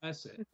That's it.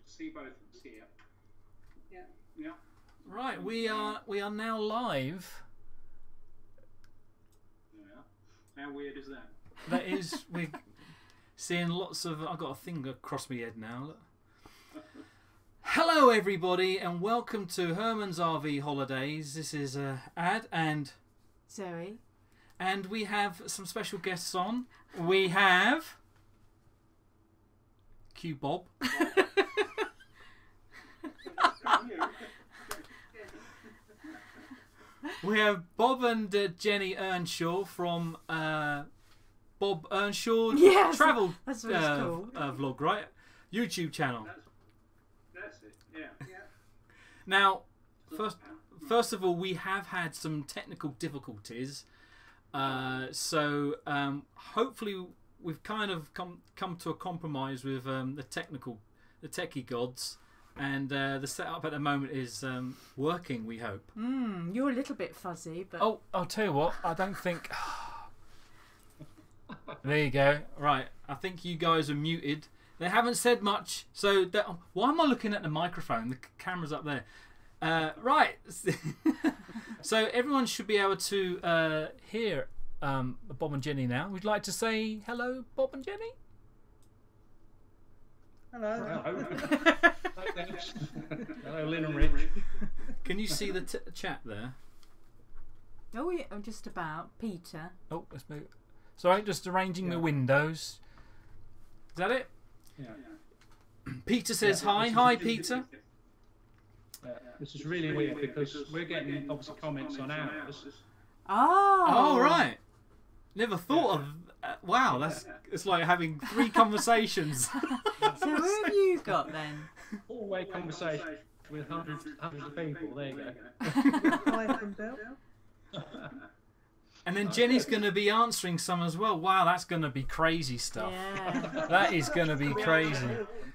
See both of us here. Yeah. Right, we are now live. Yeah. How weird is that? That is, we're seeing lots of. I've got a thing across my head now. Look. Hello, everybody, and welcome to Herman's RV Holidays. This is Ad and Zoe, and we have some special guests on. We have Q Bob. We have Bob and Jenny Earnshaw from Bob Earnshaw Travel that's what it's called. Vlog, right? YouTube channel. That's it. Yeah. Now, first of all, we have had some technical difficulties, so hopefully we've kind of come to a compromise with the techie gods. And the setup at the moment is working, we hope. You're a little bit fuzzy, but... Oh, I'll tell you what, I don't think... There you go. Right, I think you guys are muted. They haven't said much, so... Why am I looking at the microphone? The camera's up there. Right. So everyone should be able to hear Bob and Jenny now. We'd like to say hello, Bob and Jenny. Hello. Hello, Lynn and Rich. Can you see the chat there? Oh, yeah, just about. Peter. Oh, let's move. Sorry, just arranging the windows. Is that it? Yeah. Peter says hi. Hi, Peter. This is really weird because we're getting obviously comments on ours. Oh, right. Never thought of. Wow, it's like having 3 conversations. So who have you got then? All-way conversation with hundreds of people. There you go. Hi from Bill. And then Jenny's going to be answering some as well. Wow, that's going to be crazy stuff. Yeah. That is going to be crazy.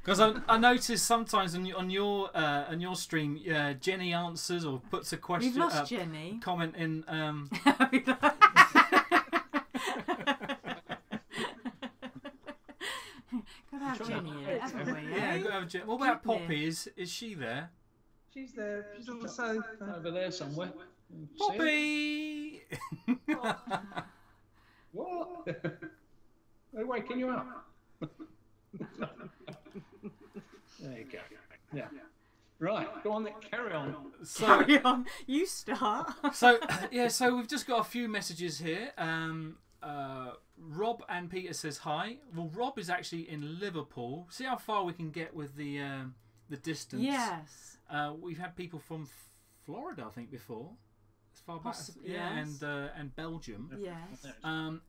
Because I noticed sometimes on your stream, Jenny answers or puts a question. We've lost Jenny. Comment in. Got to have Jenny in it, haven't we? Yeah, got to have Jenny. What about Poppy? Is she there? She's there. She's on the sofa. Over there somewhere. Poppy! What? They're waking you up. There you go. Yeah. Right, go on then, carry on. Carry on. You start. So we've just got a few messages here. Rob and Peter says hi. Well, Rob is actually in Liverpool. See how far we can get with the distance. Yes. We've had people from Florida, I think, before. As far back, Possibly, yeah, yes. and Belgium. Yes.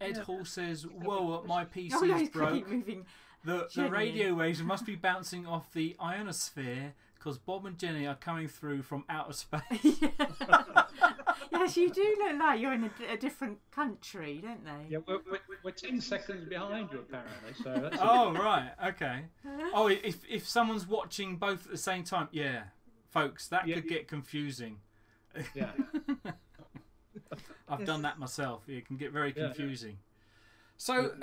Ed Hall says, "Whoa, my PC's Oh, yeah, broke. keep moving. The Jenny. radio waves must be bouncing off the ionosphere because Bob and Jenny are coming through from outer space." Yes, you do look like you're in a different country, don't they? Yeah, we're 10 seconds behind you apparently. So that's Oh right, okay. Oh, if someone's watching both at the same time, yeah, folks, that Yeah. could get confusing. yeah. I've done that myself. It can get very Yeah. confusing. So,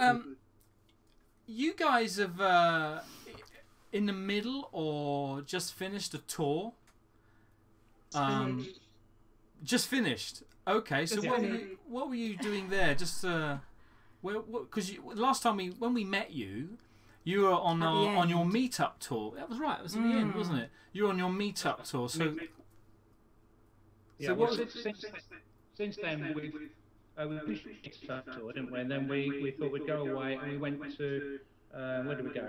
you guys have in the middle or just finished a tour? Just finished. Okay, so Just what were you doing there? Just because last time when we met you, you were on on your meetup tour. That was right. It was at the end, wasn't it? You were on your meetup tour. So Yeah, so well, what? since then we finished the tour, didn't we? And then we thought we'd go away, and we went to where did we go?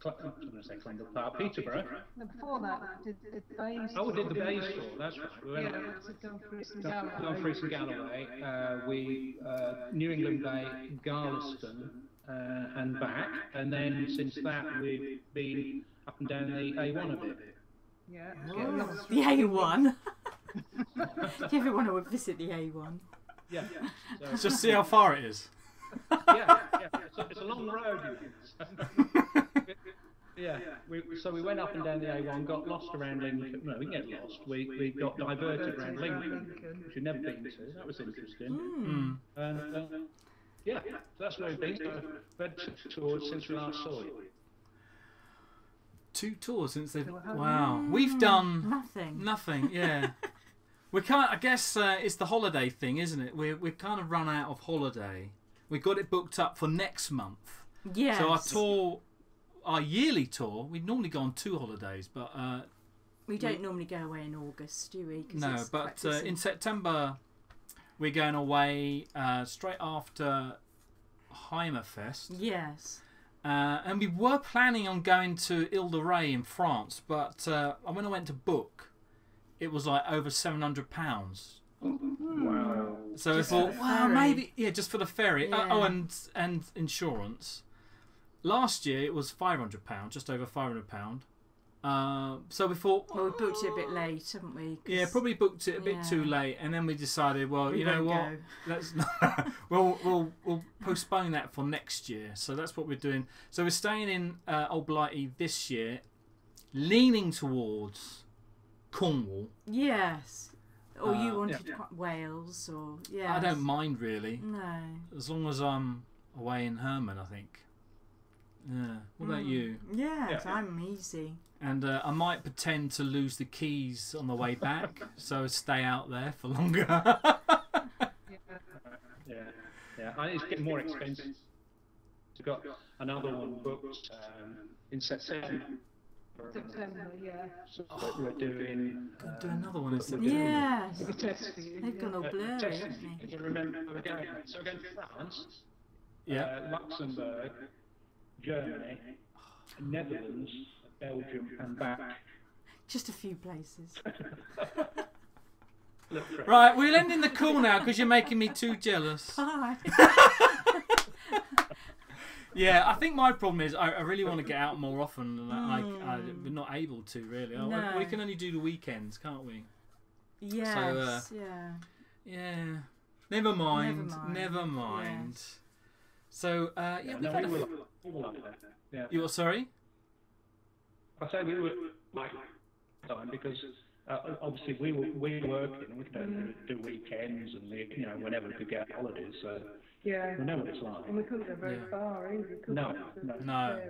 I'm going to say Columbia Park, Peterborough. And before that, we did the Bays. Oh, we did the Bays tour. That's right. We went Yeah, we went to Dumfries and Dumfries Galloway. and Galloway. We New England Bay, Garliston, and back. And then since that, we've been up and down the A1 a bit. Yeah. The A1. Do you ever want to visit the A1? Yeah. Just see how far it is. Yeah. It's a long road. Yeah. So we went up and down the A1, got lost around Lincoln. No, we didn't get lost. We got diverted around Lincoln, which we'd never been to. That was interesting. And yeah, so that's where we've been. So we've had 2 tours since we last saw you. 2 tours since they've. So Wow, we've done Nothing. Yeah, we can't. I guess it's the holiday thing, isn't it? We've kind of run out of holiday. We got it booked up for next month. Yes. So our yearly tour, we normally go on 2 holidays, but we don't normally go away in August, do we? 'Cause no. it's But quite busy. in September, we're going away straight after Heimerfest. Yes. And we were planning on going to Ile de Ré in France, but when I went to book, it was like over £700. Wow. So Just I for thought, the well, ferry. maybe just for the ferry. Yeah. Oh, and insurance. Last year it was £500, just over £500. So we thought, Well, we booked it a bit late, haven't we? 'Cause yeah, probably booked it a bit Yeah. too late, and then we decided, well, we you know won't what? go. Let's we'll postpone that for next year. So that's what we're doing. So we're staying in Old Blighty this year, leaning towards Cornwall. Yes. Or you Yeah. wanted Wales, or yeah. I don't mind really, No. as long as I'm away in Herman, I think. Yeah. What about you? Yes, Yeah. I'm easy. And I might pretend to lose the keys on the way back, so stay out there for longer. Yeah. I think it's getting more expensive. We've got another one booked in September. September, yeah. So we're doing. Do another one in we're September. doing, Yes. A test for you. They've gone all blurry, testing. haven't If they? you remember, we're going to France, Yeah. Luxembourg, Germany, Netherlands, Belgium, and back. Just a few places. Look for it. Right, we'll end in the call now because you're making me too jealous. Bye. Yeah, I think my problem is I really want to get out more often, and we're not able to really. No. We can only do the weekends, can't we? Yes. Yeah. Yeah. Never mind. Never mind. Never mind. Yes. So yeah, we've No, had we a. will like that. Yeah. You were sorry? I say we were like time because obviously we working. We don't do weekends and whenever we could get holidays. So Yeah. we know what it's like. And we couldn't go very Yeah. far either. could No, we? No.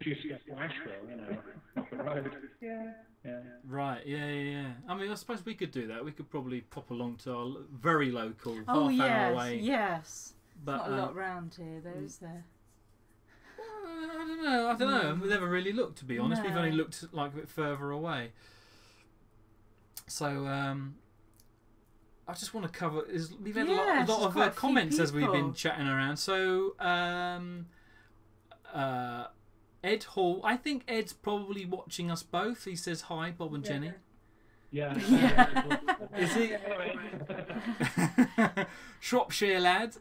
Just get to Asheville, off the road. Yeah. Yeah. Right, yeah. I mean, I suppose we could do that. We could probably pop along to our very local, Oh half hour yes. away. Yes. But Not a lot round here, though, is there? I don't know. We've never really looked, to be honest. We've No. only looked like a bit further away. So, I just want to cover. We've had Yes, a lot there's quite a of few comments as we've been people. chatting around. So, Ed Hall. I think Ed's probably watching us both. He says hi, Bob and Jenny. Yeah. Is he? Shropshire lad.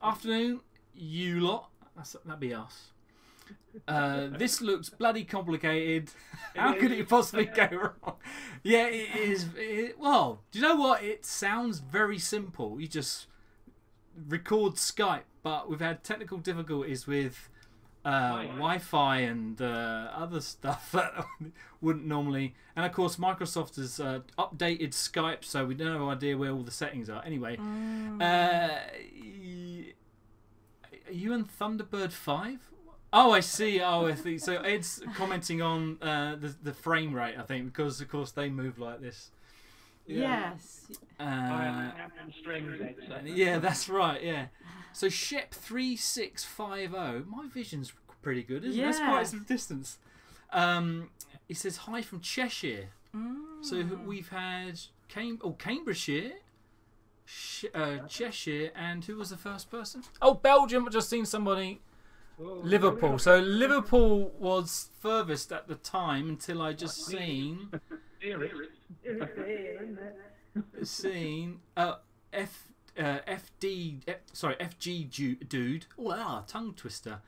Afternoon, you lot. That'd be us. This looks bloody complicated. How could it possibly go wrong? Yeah, it is. Well, do you know what? It sounds very simple. You just record Skype, but we've had technical difficulties with Wi-Fi and other stuff that wouldn't normally. And of course, Microsoft has updated Skype, so we don't have no idea where all the settings are. Anyway, are you in Thunderbird 5? Oh, I see. Oh, I see. So Ed's commenting on the frame rate, I think, because of course they move like this. Yes. Yeah, that's right. Yeah. So Shep 3650. My vision's pretty good, isn't it? That's quite some distance. He says hi from Cheshire. So we've had Cambridgeshire, Cheshire, and who was the first person? Oh, Belgium. I've just seen somebody. Liverpool. So Liverpool was furthest at the time until I just seen FG dude. Oh, tongue twister.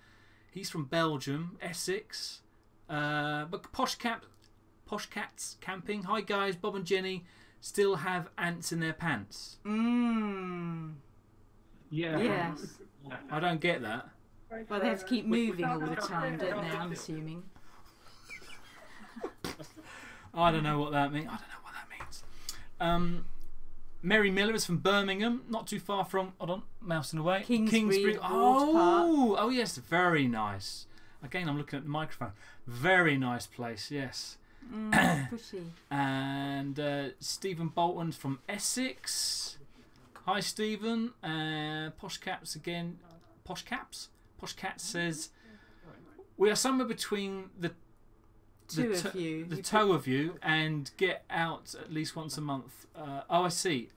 He's from Belgium, Essex. But Posh Cats camping. Hi guys, Bob and Jenny still have ants in their pants. Yeah. Yes. I don't get that. Well, they have to keep moving all the time, don't they? I'm assuming. I don't know what that means. Mary Miller is from Birmingham, not too far from. Hold on, mousing away. Kingsbury. Oh, yes, very nice. Again, I'm looking at the microphone. Very nice place. Yes. Pretty. And Stephen Bolton's from Essex. Hi, Stephen. Posh Caps again. Posh Caps says we are somewhere between the toe of you and get out at least once a month. I see.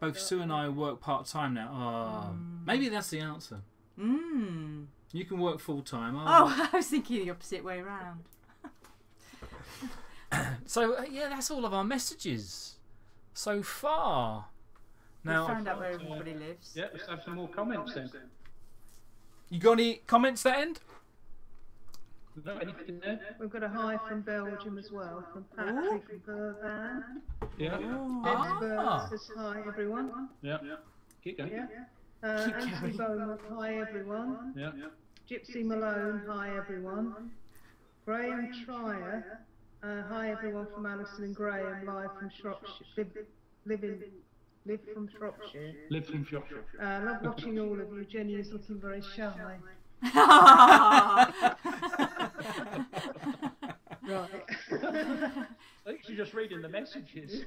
Both Sue and I work part-time now. Maybe that's the answer. You can work full-time. I was thinking the opposite way around. So yeah, that's all of our messages so far. Now We found out where everybody lives. Yeah, let's have some more comments then. you got any comments that end? No, anything there? We've got a hi from Belgium as well, from Patrick Vervan. Yeah. Edinburgh says hi everyone. Yeah. Keep going. Yeah. Anthony Beaumont, hi everyone. Yeah. Gypsy Malone, hi everyone. Graham Trier, hi everyone from Alison and Graham, live from Shropshire. Live from Shropshire. Live from Shropshire. Love watching all of you. Jenny is looking very shy. Right. I think she's just reading the messages.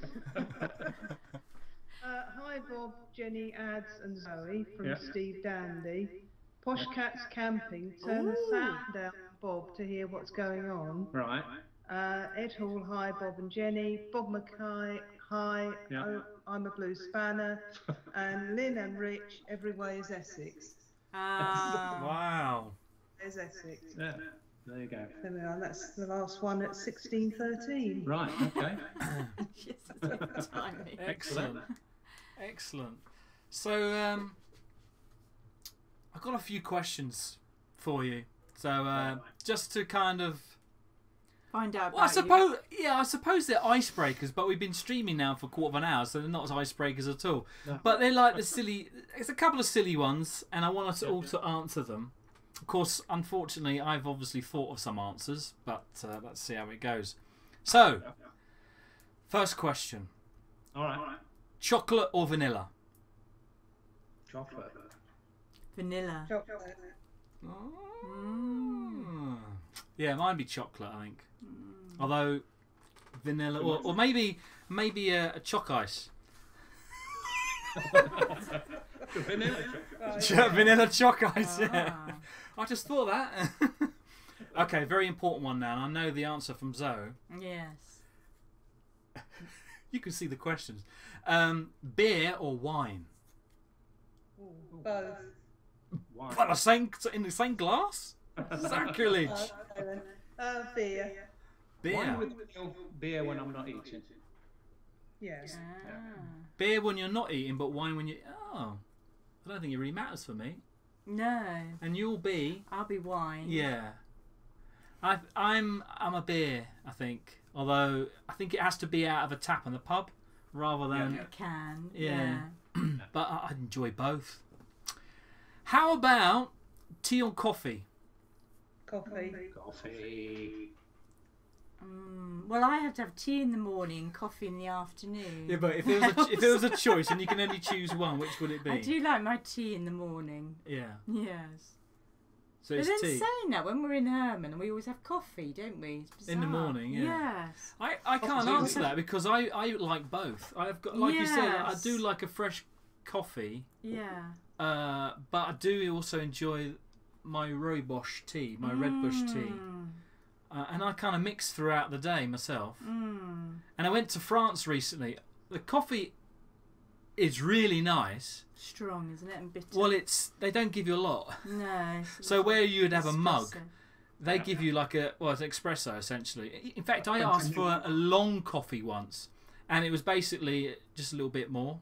Hi Bob, Jenny, Ads and Zoe from Steve Dandy. Posh Cats Camping, turn the sound down, Bob, to hear what's going on. Right. Ed Hall, hi Bob and Jenny. Bob Mackay, hi, I'm a blues spanner. And Lynn and Rich, every way is Essex. Wow. There's Essex. Yeah. There you go. There we are, that's the last one at 1613. Right. Okay. Excellent. Excellent. So I've got a few questions for you. So just to kind of Find out well, about I suppose they're icebreakers, but we've been streaming now for a quarter of an hour, so they're not as icebreakers at all. No. But they're like the silly. It's a couple of silly ones, and I want us all to answer them. Of course, unfortunately, I've obviously thought of some answers, but let's see how it goes. So, first question. All right. Chocolate or vanilla? Chocolate. Vanilla. Chocolate. Oh. Yeah, mine'd be chocolate, I think. Although vanilla, or maybe a choc ice. Vanilla choc ice. Yeah. I just thought that. Okay, very important one now. And I know the answer from Zoe. Yes. You can see the questions. Beer or wine? Both. Wine. Well, in the same glass? Sacrilege. Okay, then. Beer. Beer. Wine with beer when I'm not eating. Yes. Beer when you're not eating, but wine when you. Oh, I don't think it really matters for me. No. And you'll be. I'll be wine. Yeah. I'm a beer, I think. Although I think it has to be out of a tap in the pub rather than. It can. Yeah. But I enjoy both. How about tea or coffee? Coffee. Coffee. Well, I have to have tea in the morning, coffee in the afternoon. Yeah, but if there was a choice and you can only choose one, which would it be? I do like my tea in the morning. Yeah. Yes. So But it's then tea. saying that, when we're in Herman, we always have coffee, don't we? It's bizarre. In the morning, yeah. Yes. I can't answer that because I like both. I've got, like you said, I Yes. do like a fresh coffee. Yeah. But I do also enjoy my rooibos tea, my red bush tea. And I kind of mix throughout the day myself. And I went to France recently. The coffee is really nice. Strong, isn't it? And bitter. Well, they don't give you a lot. No. So where you'd have a mug, espresso. they give you like it's an espresso essentially. In fact, I asked for a long coffee once, and it was basically just a little bit more.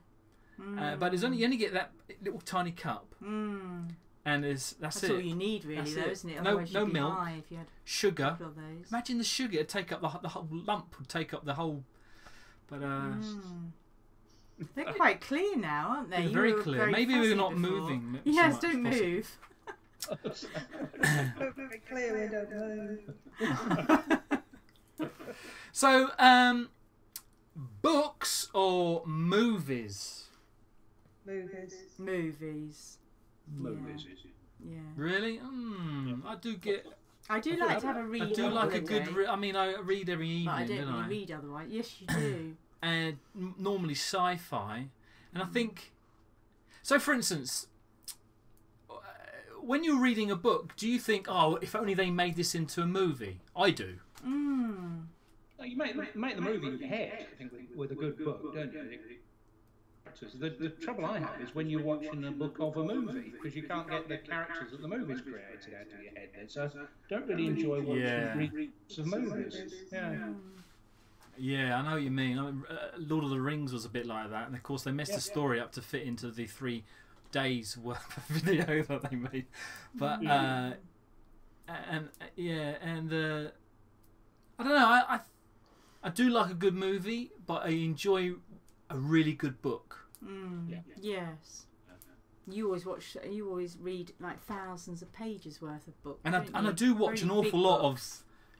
But you only get that little tiny cup. And that's That's it. all you need, really, That's though, it. isn't it? No- Otherwise no you'd be milk. high if you had a Sugar. couple of those. Imagine the sugar would take up the whole lump would take up the whole. But They're quite clear now, aren't they? they're You very were clear. very Maybe we're fussy not before. moving. so Yes, much don't possibly. move. Very clear we don't move. So, books or movies? Movies. Movies. Movies. Yeah. Really? I do get. I do like to have a read. I do on like a holiday, good. I mean, I read every but I evening, don't don't I? really read otherwise. Yes, you do. And normally sci-fi, and I think. So, for instance, when you're reading a book, do you think, "Oh, if only they made this into a movie"? I do. No, you make the movie in your head, I think, with a good book, don't you? The trouble I have is when you're watching a book of a movie, because you can't get the characters that the movie's created out of your head then. So I don't really enjoy watching repeats of movies. Yeah. Yeah, I know what you mean. I mean, Lord of the Rings was a bit like that, and of course they messed the story up to fit into the 3 days worth of video that they made. But I don't know. I do like a good movie, but I enjoy a really good book. Yes. You always read like thousands of pages worth of books. And I do watch an awful lot of,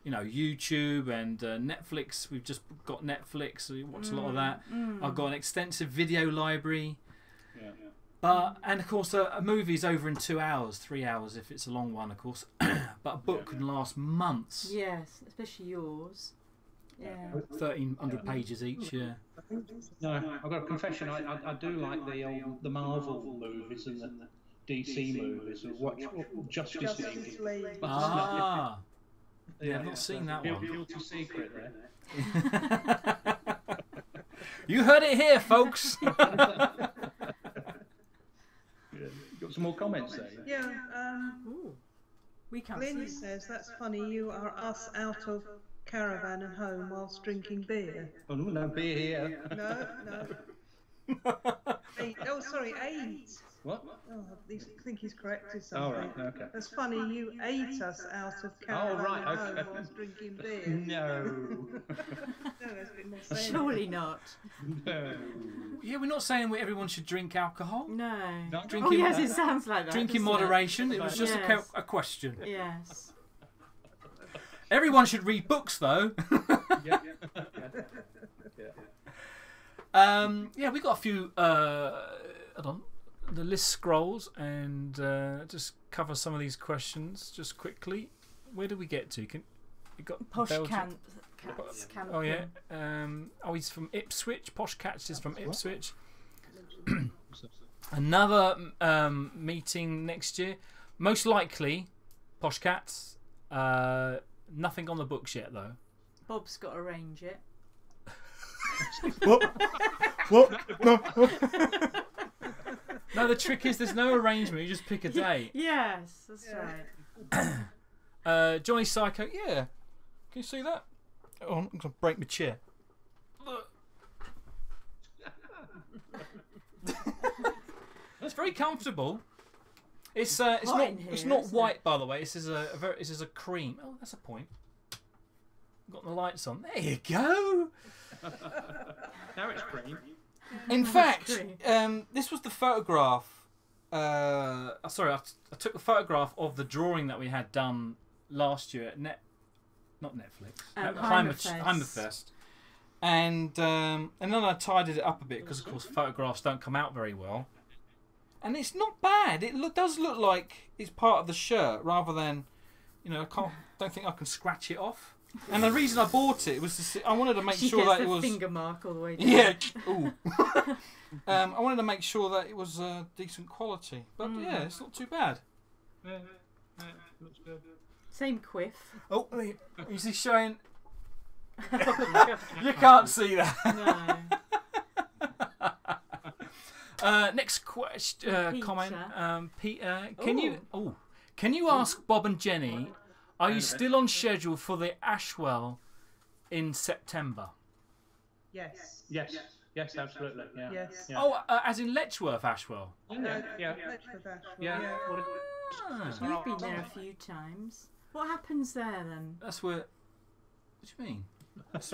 YouTube and Netflix. We've just got Netflix, so we watch a lot of that. I've got an extensive video library. And of course, a movie's over in 2 hours, 3 hours if it's a long one, of course. But a book can last months. Yes, especially yours. Yeah. 1,300 pages each. Yeah. No, I've got a confession. I do like the Marvel movies and the DC movies. Watch Justice League. Ah. Yeah, I've not seen that one. Guilty secret there. You heard it here, folks. You got some more comments there? Yeah. We can't Lynn see. says that's funny. You are us out of caravan and home whilst drinking beer. Oh, no beer here. No. Oh, sorry, AIDS. What? Oh, I think he's corrected Oh, something. right, okay. That's funny. You ate us out of caravan right, and okay. home whilst drinking beer. No. No, that's a bit more sense. Surely not. No. Yeah, we're not saying everyone should drink alcohol. No. Not Drink Oh in- yes, it sounds like that. Drink in doesn't it? moderation. It was just Yes. a question. Yes. Everyone should read books, though. Yeah. We got a few. Hold on. The list scrolls and just cover some of these questions just quickly. Where did we get to? You got Posh Belgium? Cats. Oh yeah. He's from Ipswich. Posh Cats is from Ipswich. Another meeting next year. Most likely, Posh Cats. Nothing on the books yet, though. Bob's got to arrange it. What? No. No, the trick is there's no arrangement. You just pick a date. Yes, that's right. Johnny Psycho. Yeah. Can you see that? Oh, I'm gonna break my chair. It's very comfortable. It's not white, by the way. This is a cream. Oh, that's a point. Got the lights on. There you go. Now it's cream. In fact, this was the photograph. Sorry, I took the photograph of the drawing that we had done last year at not Netflix, Heimerfest. And then I tidied it up a bit because, of course, photographs don't come out very well. And it's not bad. It does look like it's part of the shirt rather than, don't think I can scratch it off. And the reason I bought it was I wanted to make sure that it was finger mark all the way down. Yeah. Ooh. I wanted to make sure that it was decent quality. But yeah, it's not too bad. Yeah, looks good. Same quiff. Oh, is he showing? You can't see that. No. Next question, comment. Peter, can you ask Bob and Jenny? Are you still on schedule for the Ashwell in September? Yes. Yes, absolutely. Yeah. Yes. Yeah. Oh, as in Letchworth Ashwell. Yeah. Letchworth Ashwell, Yeah. You've been there a few times. What happens there then? That's where. What do you mean? That's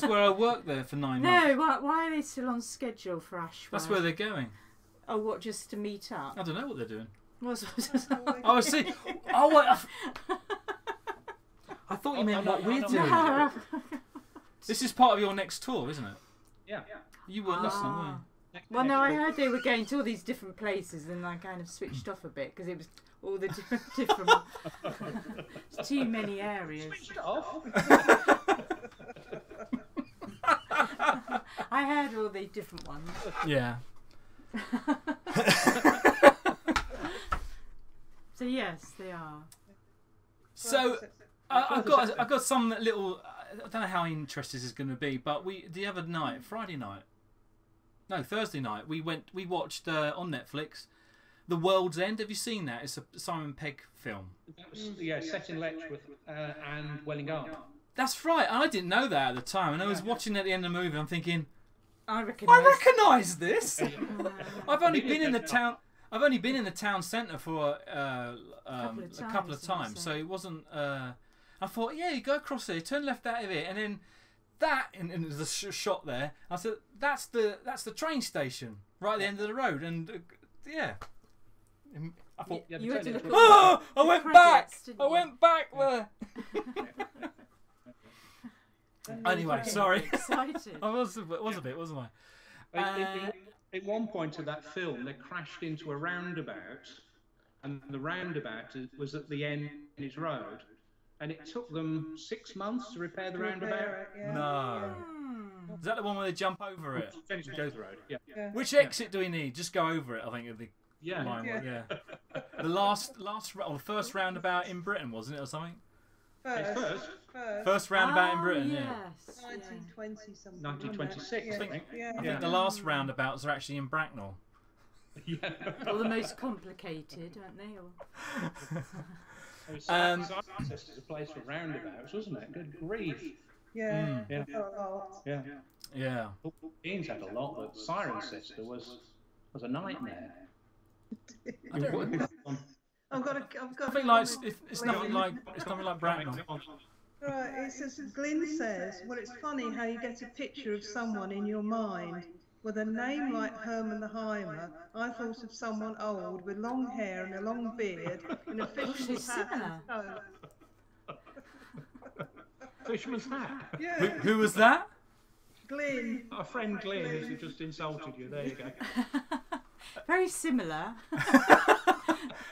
where I worked there for 9 months. No, why are they still on schedule for Ashwell? That's where they're going. Oh, what, just to meet up? I don't know what they're doing. Oh, I see. Oh, wait. I thought you meant what we're doing. No. This is part of your next tour, isn't it? Yeah. You weren't listening, were you? Well, no, I heard they were going to all these different places, and I kind of switched off a bit because it was all the different. It's too many areas. Switched off. I heard all the different ones. Yeah. So yes, they are. So I've got some little. I don't know how interesting this is going to be, but the other night, Thursday night, we watched on Netflix, The World's End. Have you seen that? It's a Simon Pegg film. Yeah, set in Letchworth and Welling Garden. That's right. I didn't know that at the time, and I was watching at the end of the movie. I'm thinking, I recognise this. I've only been in the town. I've only been in the town centre for a couple of times, so it wasn't. I thought, yeah, you go across there, turn left out of it, and then that, and there's a shot there. I said, that's the train station right at the end of the road, and yeah. I thought, you had to look at I went back. I went back there. Anyway, sorry. Excited. I was a bit, wasn't I? At one point of that film, they crashed into a roundabout, and the roundabout was at the end of his road, and it took them 6 months to repair the roundabout. No. Is that the one where they jump over it? Finish the road. Yeah. Which exit do we need? Just go over it, I think. The first roundabout in Britain, wasn't it, or something? First roundabout in Britain, yes. 1920 something. 1926, I think. I think the last roundabouts are actually in Bracknell. Yeah. Or the most complicated, aren't they? It's a place for roundabouts, wasn't it? Good grief. Yeah. Yeah. Ian's had a lot, but Siren Sister was a nightmare. I've got nothing like it's nothing like Bracknell. Right, it says, Glyn says, well, it's funny how you get a picture of someone in your mind. With a name like Herman the Heimer, I thought of someone old with long hair and a long beard and a fisherman's hat and coat. Fisherman's hat? Yeah. Who was that? Glyn. Our friend Glyn, who just insulted you. There you go. Very similar.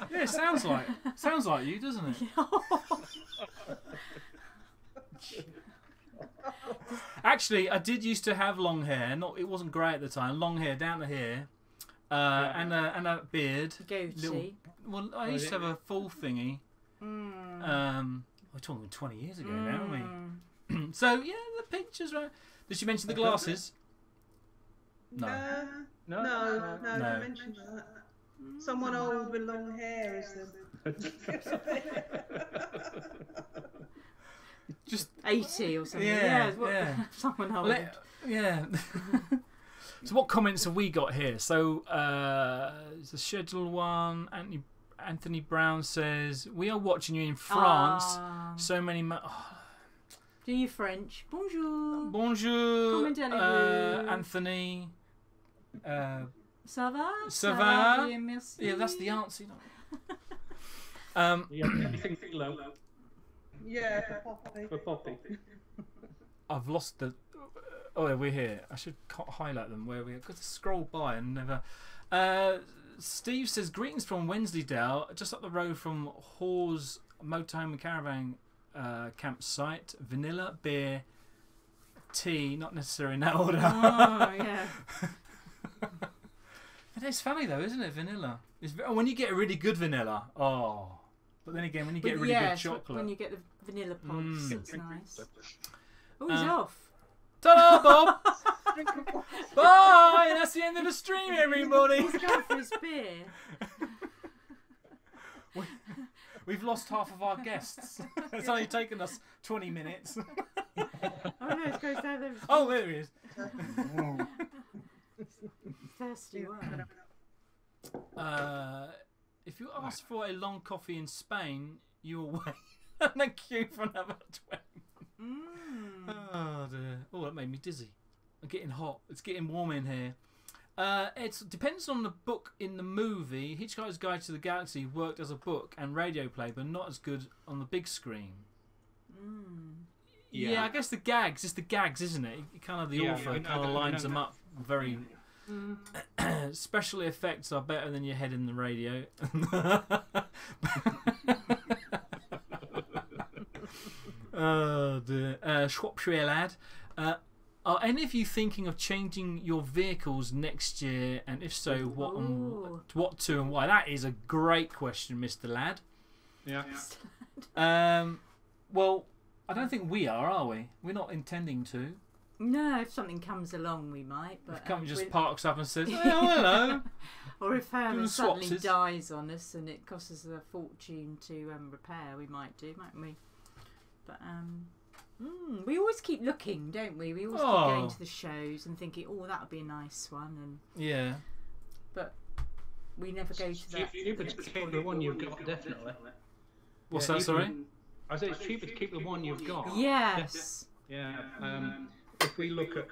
Yeah, it sounds like you, doesn't it? Actually, I did used to have long hair. It wasn't grey at the time. Long hair down to here, and a beard. Goatee. I used to have a full thingy. We're talking 20 years ago now, aren't we? So yeah, the pictures. Right? Did she mention the glasses? No, don't mention that. Someone old with long hair is the. Just 80 or something. Yeah. Someone old. well, yeah. So what comments have we got here? So it's a scheduled one. Anthony Brown says, "We are watching you in France. So many." Do you French? Bonjour. Bonjour, Comment allez-vous? Anthony. Ça va? Ça va? Bien, merci. Yeah, that's the answer. Anything low Yeah, for Poppy. I've lost the. Oh, yeah, we're here. I should highlight them where we are. Because scroll by and never. Steve says, "Greetings from Wensleydale, just up the road from Hawes Motorhome and Caravan campsite. Vanilla, beer, tea, not necessarily in that order." Oh, yeah. But it's funny though, isn't it? Vanilla. When you get a really good vanilla. Oh. But then again, when you get really good chocolate. When you get the vanilla pods, that's nice. Oh, he's off. Ta-da, Bob! Bye! That's the end of the stream, everybody. He's going for his beer. We've lost half of our guests. It's only taken us 20 minutes. Oh no, it goes down there. Oh, there he is. Thirsty one. If you ask for a long coffee in Spain, you will wait in the queue for another 20 minutes. Oh dear. Oh, that made me dizzy. I'm getting hot. It's getting warm in here. It depends on the book in the movie. Hitchhiker's Guide to the Galaxy worked as a book and radio play, but not as good on the big screen. Yeah, I guess the gags. It's the gags, isn't it? Kind of the author kind of lines them up very. Special effects are better than your head in the radio. Oh dear. Shropshire lad. Are any of you thinking of changing your vehicles next year? And if so, what to and why? That is a great question, Mr. Ladd. Yeah. Well, I don't think we are we? We're not intending to. No, if something comes along, we might. But if Company just parks up and says, "Oh, hello," or if Herman suddenly dies on us and it costs us a fortune to repair, we might do, mightn't we? But we always keep looking, don't we? We always keep going to the shows and thinking, "Oh, that would be a nice one," and yeah. But we never go to that. It's cheaper to keep the one you've got, definitely. What's that? Sorry. I say it's cheaper to keep the one you've got. Yes. Yeah. If we look at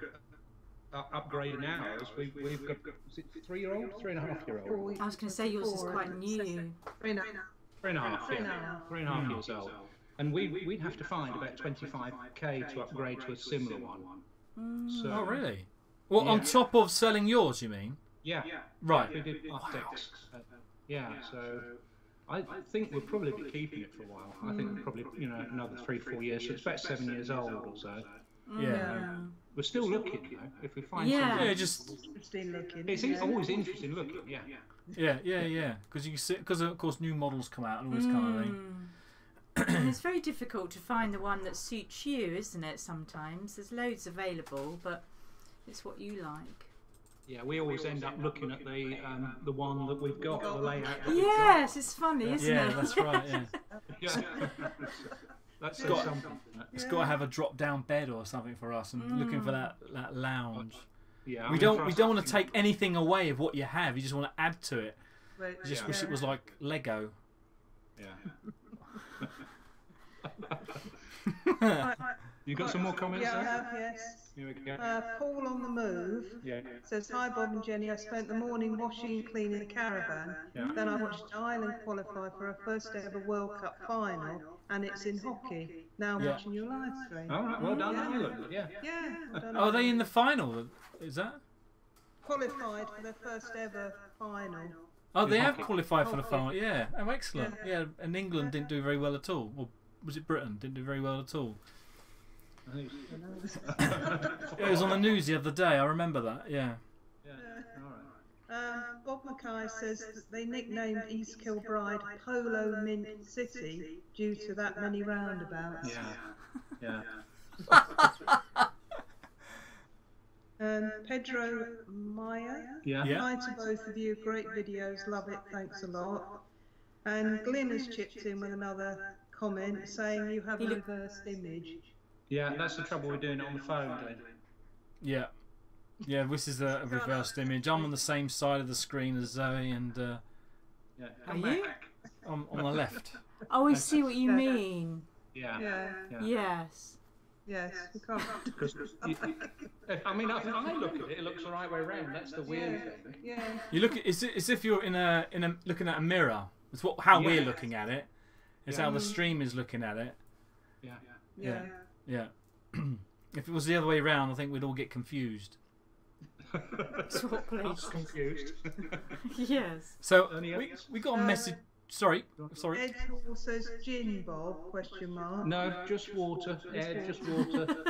upgrading ours, we've got, is it 3-year-old, 3.5-year-old? I was going to say yours is quite new. 3.5 years old. And we'd have to find about 25k to upgrade to a similar one. So, oh, really? Well, on top of selling yours, you mean? Yeah. Right. We did plastics. Yeah, so I think we'll probably be keeping it for a while. I think we'll probably, another 3-4 years. So it's about 7 years old or so. Yeah. We're still looking, though. If we find something. Yeah, just. Interesting looking. It's always interesting looking, yeah. Yeah. Because of course new models come out and all this kind of thing. And it's very difficult to find the one that suits you, isn't it? Sometimes there's loads available, but it's what you like. Yeah, we always end up looking at the one that we've got, the layout. Yes, it's funny, isn't it? Yeah, that's right. Yeah. That's something. It's got to have a drop-down bed or something for us, and looking for that lounge. Yeah, we don't want to take anything away of what you have. You just want to add to it. You just wish it was like Lego. Yeah. You got some more comments? Yeah, I have, yes. Here we go. Paul on the Move says, "Hi Bob and Jenny, I spent the morning washing and cleaning the caravan. Then I watched Ireland qualify for our first ever World Cup final, and it's in hockey. Now I'm watching your live stream." All right, well done, Ireland. Yeah. Are they in the final? Is that? Qualified for their first ever final. Oh, they have qualified for the final. Yeah. Oh, excellent. Yeah, and England didn't do very well at all. Or was it Britain? Didn't do very well at all. It was on the news the other day. I remember that. Yeah. Bob Mackay says that they nicknamed East Kilbride Polo Mint City due to that many roundabouts. Yeah. Pedro Maya. Yeah. Yeah. Hi to both of you. Great videos. Love it. Thanks a lot. And Glyn has chipped in with another comment saying you have a reversed image. Yeah, that's the trouble with doing it on the phone, Glenn. Yeah. Yeah, this is a reversed image. I'm on the same side of the screen as Zoe, and Yeah. Are you? I'm on the left. Oh, I see what you mean. Yeah. Yeah. Yes. Yes. We can't. I mean, if I look at it, it looks the right way around. That's the weird thing. Yeah. You look at it's as if you're in a looking at a mirror. It's how we're Yeah. looking at it. It's Yeah. how the stream is looking at it. Yeah. Yeah. Yeah. If it was the other way around, I think we'd all get confused. Swap places. Confused. Yes. So Any others? we got a message. Sorry. Ed Hall says gin, Bob? Question mark. No, just water. Ed, just water.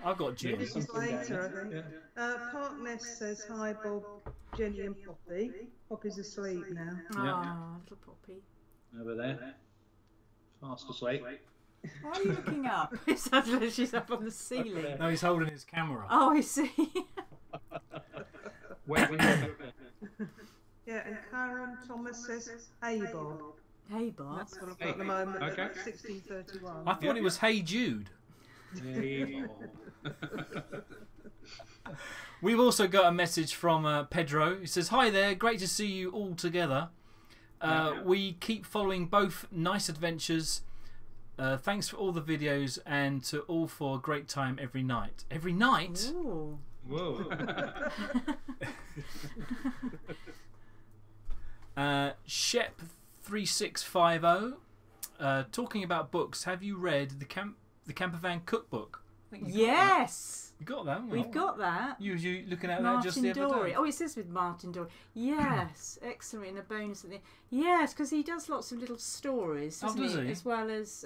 I've got gin. This is later, I think. Yeah. Park Nest says hi, Bob, Jenny, and Poppy. Poppy's asleep now. Ah, little Poppy. Over there. Fast asleep. Why are you looking up? It sounds like she's up on the ceiling. No, he's holding his camera. Oh, I see. Yeah, and Karen Thomas says, hey, Bob. Hey, Bob. That's what I've got at the moment. Okay. 1631. I thought it was Hey Jude. We've also got a message from Pedro. He says, "Hi there, great to see you all together. We keep following both nice adventures. Thanks for all the videos and to all for a great time every night." Every night? Ooh. Whoa. Shep3650. Talking about books, have you read the Campervan Cookbook? I think you got Yes. that. You got that? Well, We've got that. You looking at that Martin just the other Dory. day? Oh, it says with Martin Dory. Yes, excellent. And a bonus at the end. Yes, because he does lots of little stories, doesn't does he? As well as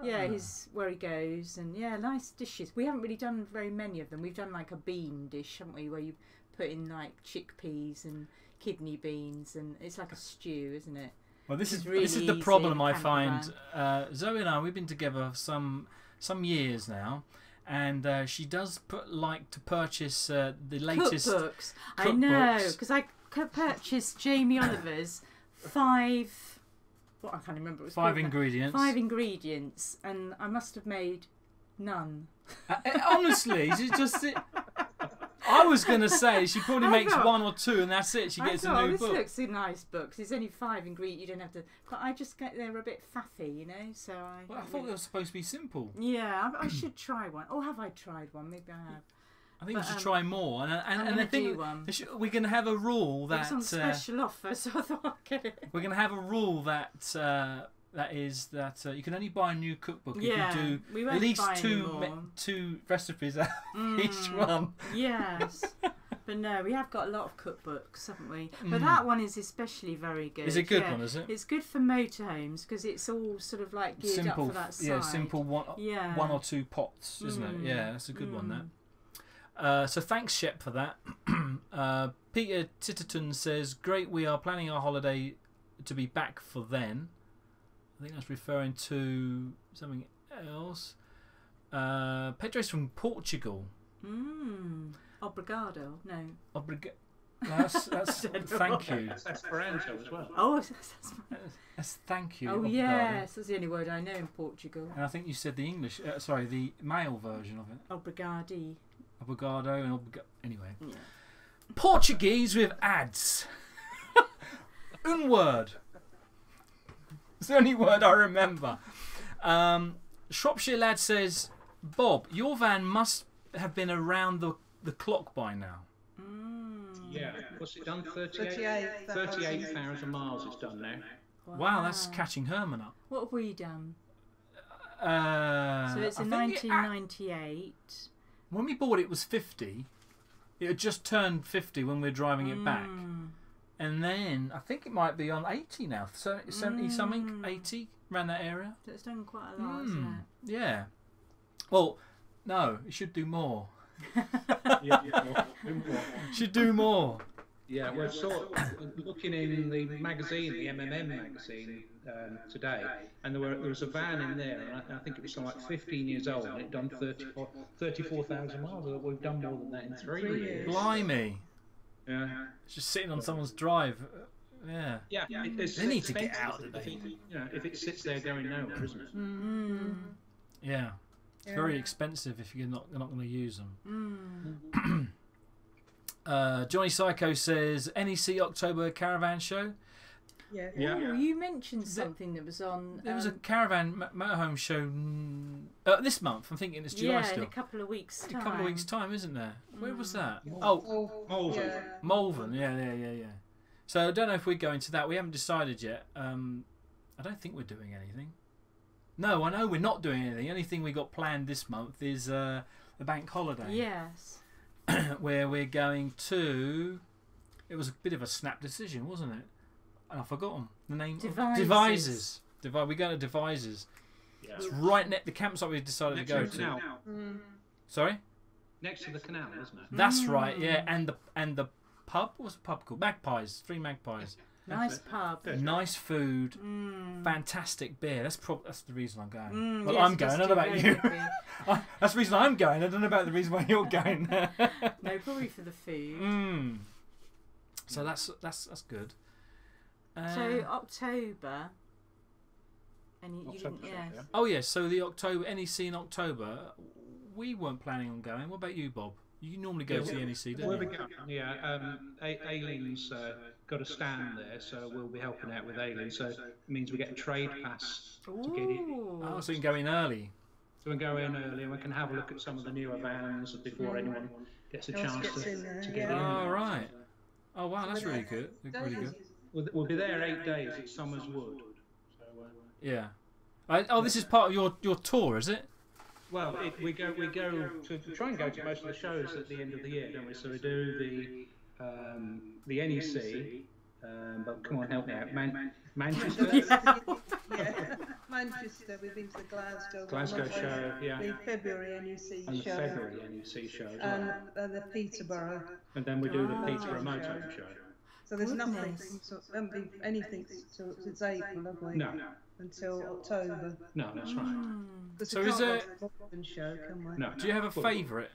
his where he goes and nice dishes. We haven't really done very many of them. We've done like a bean dish, haven't we, where you put in like chickpeas and kidney beans, and it's like a stew, isn't it? Well, this is really the easy problem I camper find. Zoe and I, we've been together some years now, and she does like to purchase the latest cookbooks. I know, because I purchased Jamie Oliver's 5. What I can't remember. It was 5 called now. ingredients. 5 ingredients, and I must have made none. Honestly, she just. I was going to say she probably makes thought- 1 or 2, and that's it. She gets a new this book. looks a nice book. 'Cause it's only 5 ingredients. You don't have to. But I just get they're a bit faffy, you know. So Well, I thought they were supposed to be simple. Yeah, I should try one. Or have I tried one? Maybe I have. I think we should try more, and I gonna think do one. we're going to have a rule It that was on special offer, so I thought I'd get it. we're going to have a rule that you can only buy a new cookbook if you do we won't at least buy any 2 more. 2 recipes out of each one. Yes. But no, we have got a lot of cookbooks, haven't we? But that one is especially very good. Is it a good one, is it? It's good for motorhomes because it's all sort of like geared up for that side. Yeah, simple one or 2 pots, isn't it? Yeah, that's a good one, that. So thanks, Shep, for that. Peter Titterton says, "Great, we are planning our holiday to be back for then." I think that's referring to something else. Pedro's from Portugal. Obrigado. No. That's thank you. That's Esperanto as well. Oh, That's thank you. oh obrigado. yes, that's the only word I know in Portugal. And I think you said the English, the male version of it. Obrigadi. Obrigado and anyway. Yeah. Portuguese with ads. Un word. It's the only word I remember. Shropshire Lad says, "Bob, your van must have been around the clock by now." Yeah. What's it done? 38,000 miles it's done now. Wow, that's catching Herman up. What have we done? So So it's in 1998. When we bought it was 50. It had just turned 50 when we were driving it back. And then I think it might be on 80 now. 70 something, 80, around that area. So it's done quite a lot, isn't it? Yeah. Well, no, it should do more. Yeah. Should do more. Yeah, we're sort of looking in the magazine, the MMM magazine, today, and there was a van in there, and I think it was something like 15 years old, and it done 34,000 miles. We've done more than that in 3 years. Blimey. Yeah. It's just sitting on someone's drive. Yeah. Yeah. They need to get out of it. If it sits there going nowhere, isn't it? Mm. Yeah. It's very expensive if you're not going to use them. Johnny Psycho says NEC October Caravan Show. Yeah. Oh, you mentioned something that was on. There was a caravan motorhome show this month. I'm thinking it's July still. In a couple of weeks' time. A couple of weeks' time, isn't there? Where was that? Malvern. Yeah. Malvern. Yeah. So I don't know if we're going to that. We haven't decided yet. I don't think we're doing anything. No, I know we're not doing anything. The only thing we got planned this month is the bank holiday. Yes. Where we're going to. It was a bit of a snap decision, wasn't it? And I've forgotten the name. Devices. We're going to Devices. Yeah. It's right next the campsite we decided Next to go to the canal. Sorry. Next to the canal, isn't it? That's right. Yeah, and the pub. What's the pub called? Magpies. 3 Magpies. Nice pub. Nice food. Fantastic beer. That's the reason I'm going. Well, yes, I'm going. I don't know about you. Beer. That's the reason I'm going. I don't know about the reason why you're going. No, probably for the food. So that's good. So October. And you October, didn't, yes. yeah. Oh yes. So the October NEC in October. We weren't planning on going. What about you, Bob? You normally go to the NEC, don't Where we you? go? Yeah. Aileen's got a stand there, so we'll be helping out with Aileen. So it means we get a trade pass to get in. Oh, so you can go in early. So we go in early and we can have a look at some of the newer vans before anyone gets a chance to get in. Oh right. Oh wow, that's really good. Really good. We'll be there 8 days at Summers Wood. So, Yeah. This is part of your tour, is it? well, we go to try and go to most of the shows at the end of the year, don't we? So we do the NEC, but come on, help me out. Manchester. Yeah. Manchester. We've been to the Glasgow show, yeah. The February NEC And the show. February NEC show as well. And the Peterborough. And then we do the Peterborough Motorhome show. So there's nothing, Goodness. haven't been anything since April, have we? No. Until October. No, that's right. So is there? Show, can we? No. Do you have a favourite,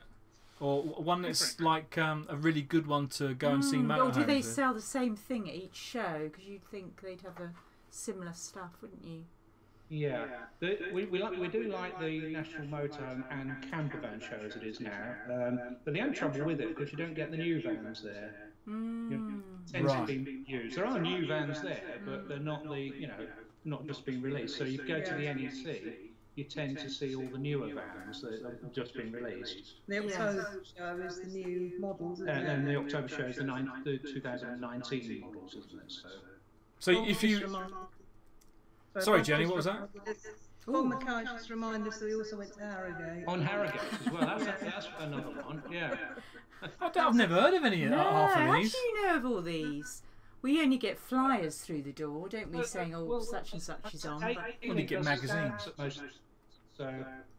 or one that's like a really good one to go and see motorhomes Or do they with? sell the same thing at each show? Because you'd think they'd have a similar stuff, wouldn't you? Yeah, we do like the National Motorhome and Camper Van show as it is now. But the only trouble with it, because you don't get the new vans there. Tends to be used. There are new vans there, but they're not not just being released. So you go to the NEC, you tend to see all the newer vans that have just been released. The October show is the new models, isn't it? And the October show is the 2019 models, isn't it? So if you, sorry Jenny, what was that? Paul Mackay just reminded us that we also went to Harrogate. On Harrogate as well. That's another one. Yeah. I've never heard of any half how of do these. you know of all these? We only get flyers through the door, don't we, saying, oh, such and such is on. But Only get magazines. So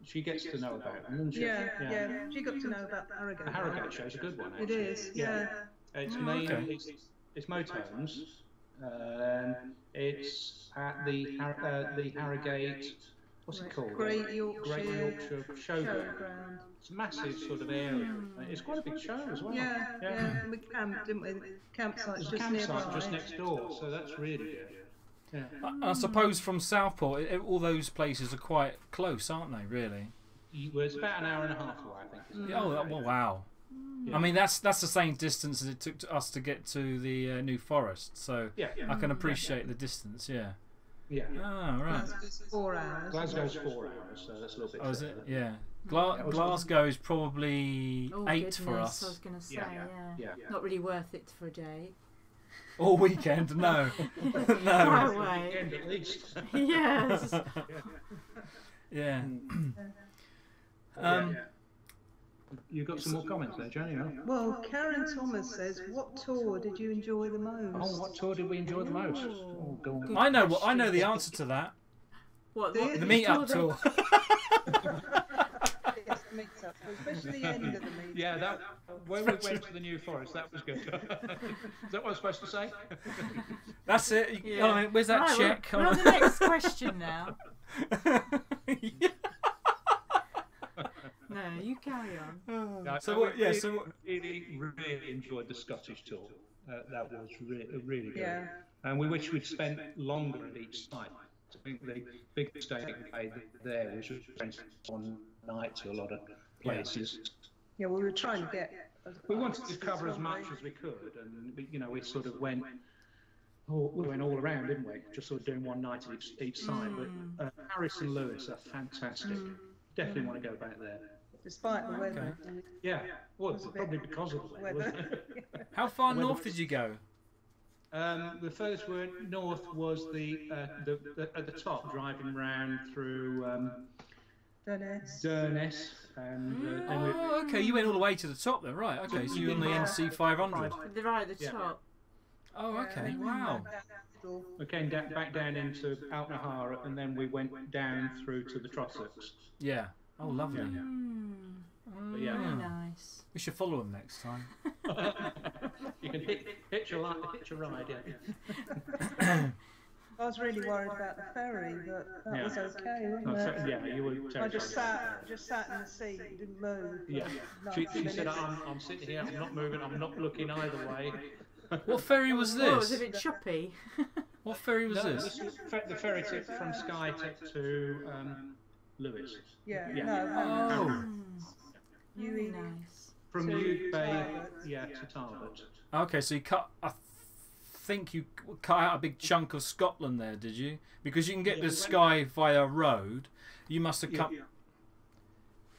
she gets to know about them, doesn't she? Yeah. She got to know about the Harrogate. The Harrogate show's a good one, It actually. is, yeah. It's it's motorhomes. It's at the Harrogate. What's it called? Great Yorkshire Showground. It's a massive sort of area. It's quite a big show as well. Yeah. And we camped, didn't we? The campsite's There's a just campsite nearby. just next door, so that's really good. Yeah. I suppose from Southport, all those places are quite close, aren't they? Really? Well, it's about an hour and a half away, I think. Isn't it? Oh, well, wow. Yeah. I mean, that's the same distance as it took us to get to the New Forest, so Yeah. I can appreciate the distance. Yeah. Yeah. Ah, right. Glasgow's 4 hours. Glasgow's 4 hours, so that's a little bit. Oh, is it? further. Yeah. Glasgow is probably oh, 8 goodness, for us. I was going to say, Yeah. Not really worth it for a day. All weekend? No. Quite No. away. Weekend at least. Yes. Yeah. You've got some more comments there, Johnny? Huh? Well, Karen Thomas says, what tour did you enjoy the most? Oh, what tour did we enjoy the most? Oh, go on. I know the answer to that. What The meet-up tour. Yes, the meet-up. especially the end of the meeting. Yeah, that when we went to the New Forest, that was good. Is that what I was supposed to say? That's it. Yeah. Where's that right, check? We're on the next question now. No, you carry on. No, so what? Yeah. Really enjoyed the Scottish tour. That was really good. Yeah. And we wish we'd spent longer at each site. I think the big mistake we made there was we spent one night to a lot of places. Yeah, well, we were trying to get. We wanted to cover as much as we could, and we sort of went. We went all around, didn't we? Just sort of doing one night at each site. But Paris and Lewis are fantastic. Definitely want to go back there. Despite the weather. Okay. Yeah, well, probably because of the weather. Wasn't it? How far north did you go? The furthest we went north was at the top, driving round through Durness, and okay, you went all the way to the top then, right? Okay, so you're on the NC 500. Right at the top. Oh, okay, wow. We came back down into Altnahara, and then we went down through to the Trossachs. Yeah. Oh, lovely. But yeah. Very nice. We should follow them next time. You can hitch a ride, yeah. I was really worried about the ferry, but that was okay, wasn't it? Yeah, you were. I just sat in the seat, didn't move. Yeah. She said, "I'm sitting here. I'm not moving. I'm not looking either way." What ferry was this? Oh, it was a bit choppy. What ferry was this? This was the ferry from Skye to Lewis. Yeah. Yeah. No. Very nice. From Ude Bay, to Talbot. Okay, so you cut. I think you cut out a big chunk of Scotland there, did you? Because you can get to Skye via road. You must have cut.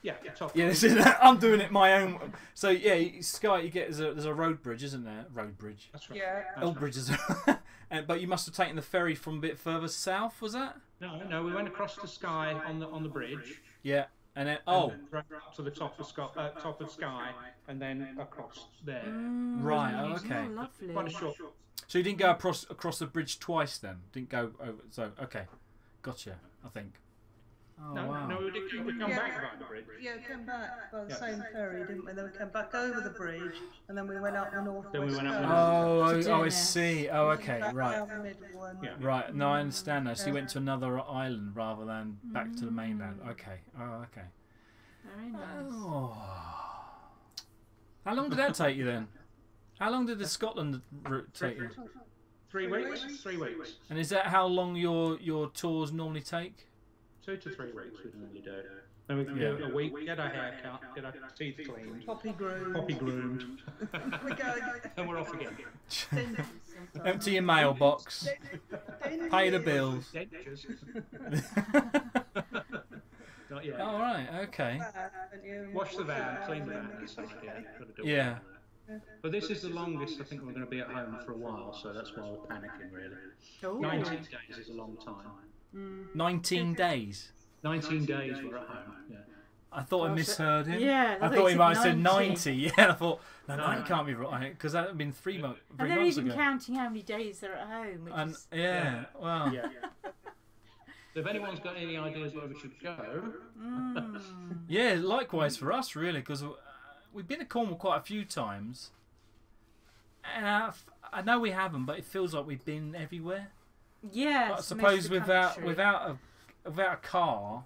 Yeah, top. Yeah, this is. I'm doing it my own. So yeah, Skye. You get there's a road bridge, isn't there? Road bridge. That's right. Yeah. Old bridges. But you must have taken the ferry from a bit further south, was that? No, we went across to Skye on the bridge. Yeah, and then And then right up to the top of Skye, and then across there. Right. Oh, okay. Oh, lovely. Quite a short. So you didn't go across the bridge twice then? Didn't go over. So okay, gotcha. I think. Oh, wow. No, we come back by the bridge. Yeah, we came back by the same ferry, didn't we? Then we came back over the bridge, and then we went up the north. Then we went up. Oh, I see. Oh, okay, Back right. down the middle one. Yeah. Right, no, I understand now. So you went to another island rather than back to the mainland. Okay. Oh, okay. Very nice. Oh. How long did that take you then? How long did the Scotland route take you? 3 weeks. 3 weeks. And is that how long your tours normally take? 2 to 3 weeks we normally do. Then we can do a week, get our hair cut, get our teeth cleaned, Poppy groomed. We go and we're off again. again. Empty your mailbox. Pay the bills. Dentures. Not yet. All right. Okay. Wash the van, clean the van inside. Yeah. Gotta do it. Yeah. But this is the longest I think we're going to be at home for a while, so that's why we're panicking really. Oh. 19 days is a long time. 19 days. 19 days we're at home. Yeah. I thought I misheard him. Yeah, I thought he might have said 90. 90. Yeah, I thought, no, it can't be right, because that would have been 3 months And they're even ago. counting how many days they're at home. Which And is, yeah, well, Yeah. So if anyone's got any ideas where we should go, yeah, likewise for us, really, because we've been to Cornwall quite a few times, and I know we haven't, but it feels like we've been everywhere. yeah, But I suppose without a car,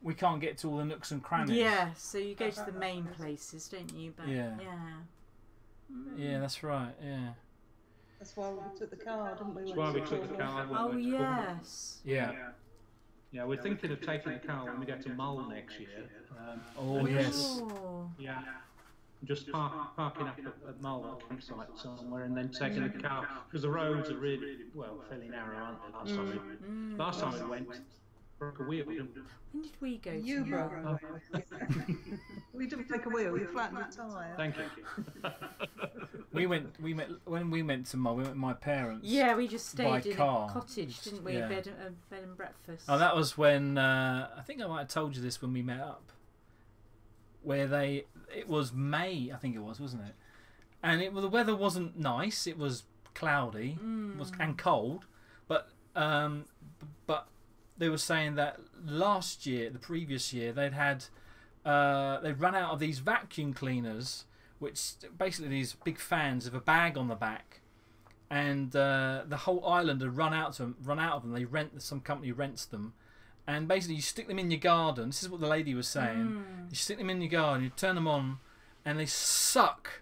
we can't get to all the nooks and crannies. Yeah, so you go to the main places, don't you? But, Yeah. yeah. Yeah, that's right. Yeah. That's why we took the car, didn't we? that's why we took the car. when we Oh went to Cornwall. yes. Yeah. Yeah, we're thinking of taking the car when we go to Mull next year. Oh yes. Oh. Yeah. Just parking up at Mull campsite somewhere, and then taking the car, because the roads are really, fairly narrow, aren't they? Last time we went, broke a wheel. Didn't we? When did we go? You to? broke it. We didn't break a wheel, you flattened a tyre. Thank you. When we went to Mull, we went with my parents. Yeah, we just By stayed in car. a cottage, didn't we? Yeah. A bed and breakfast. Oh, that was when I think I might have told you this when we met up. Where it was May, I think it was, wasn't it? And the weather wasn't nice. It was cloudy, and cold. But they were saying that the previous year, they'd had they run out of these vacuum cleaners, which basically these big fans with a bag on the back, and the whole island had run out of them. They some company rents them, and basically you stick them in your garden. This is what the lady was saying. You stick them in your garden, you turn them on, and they suck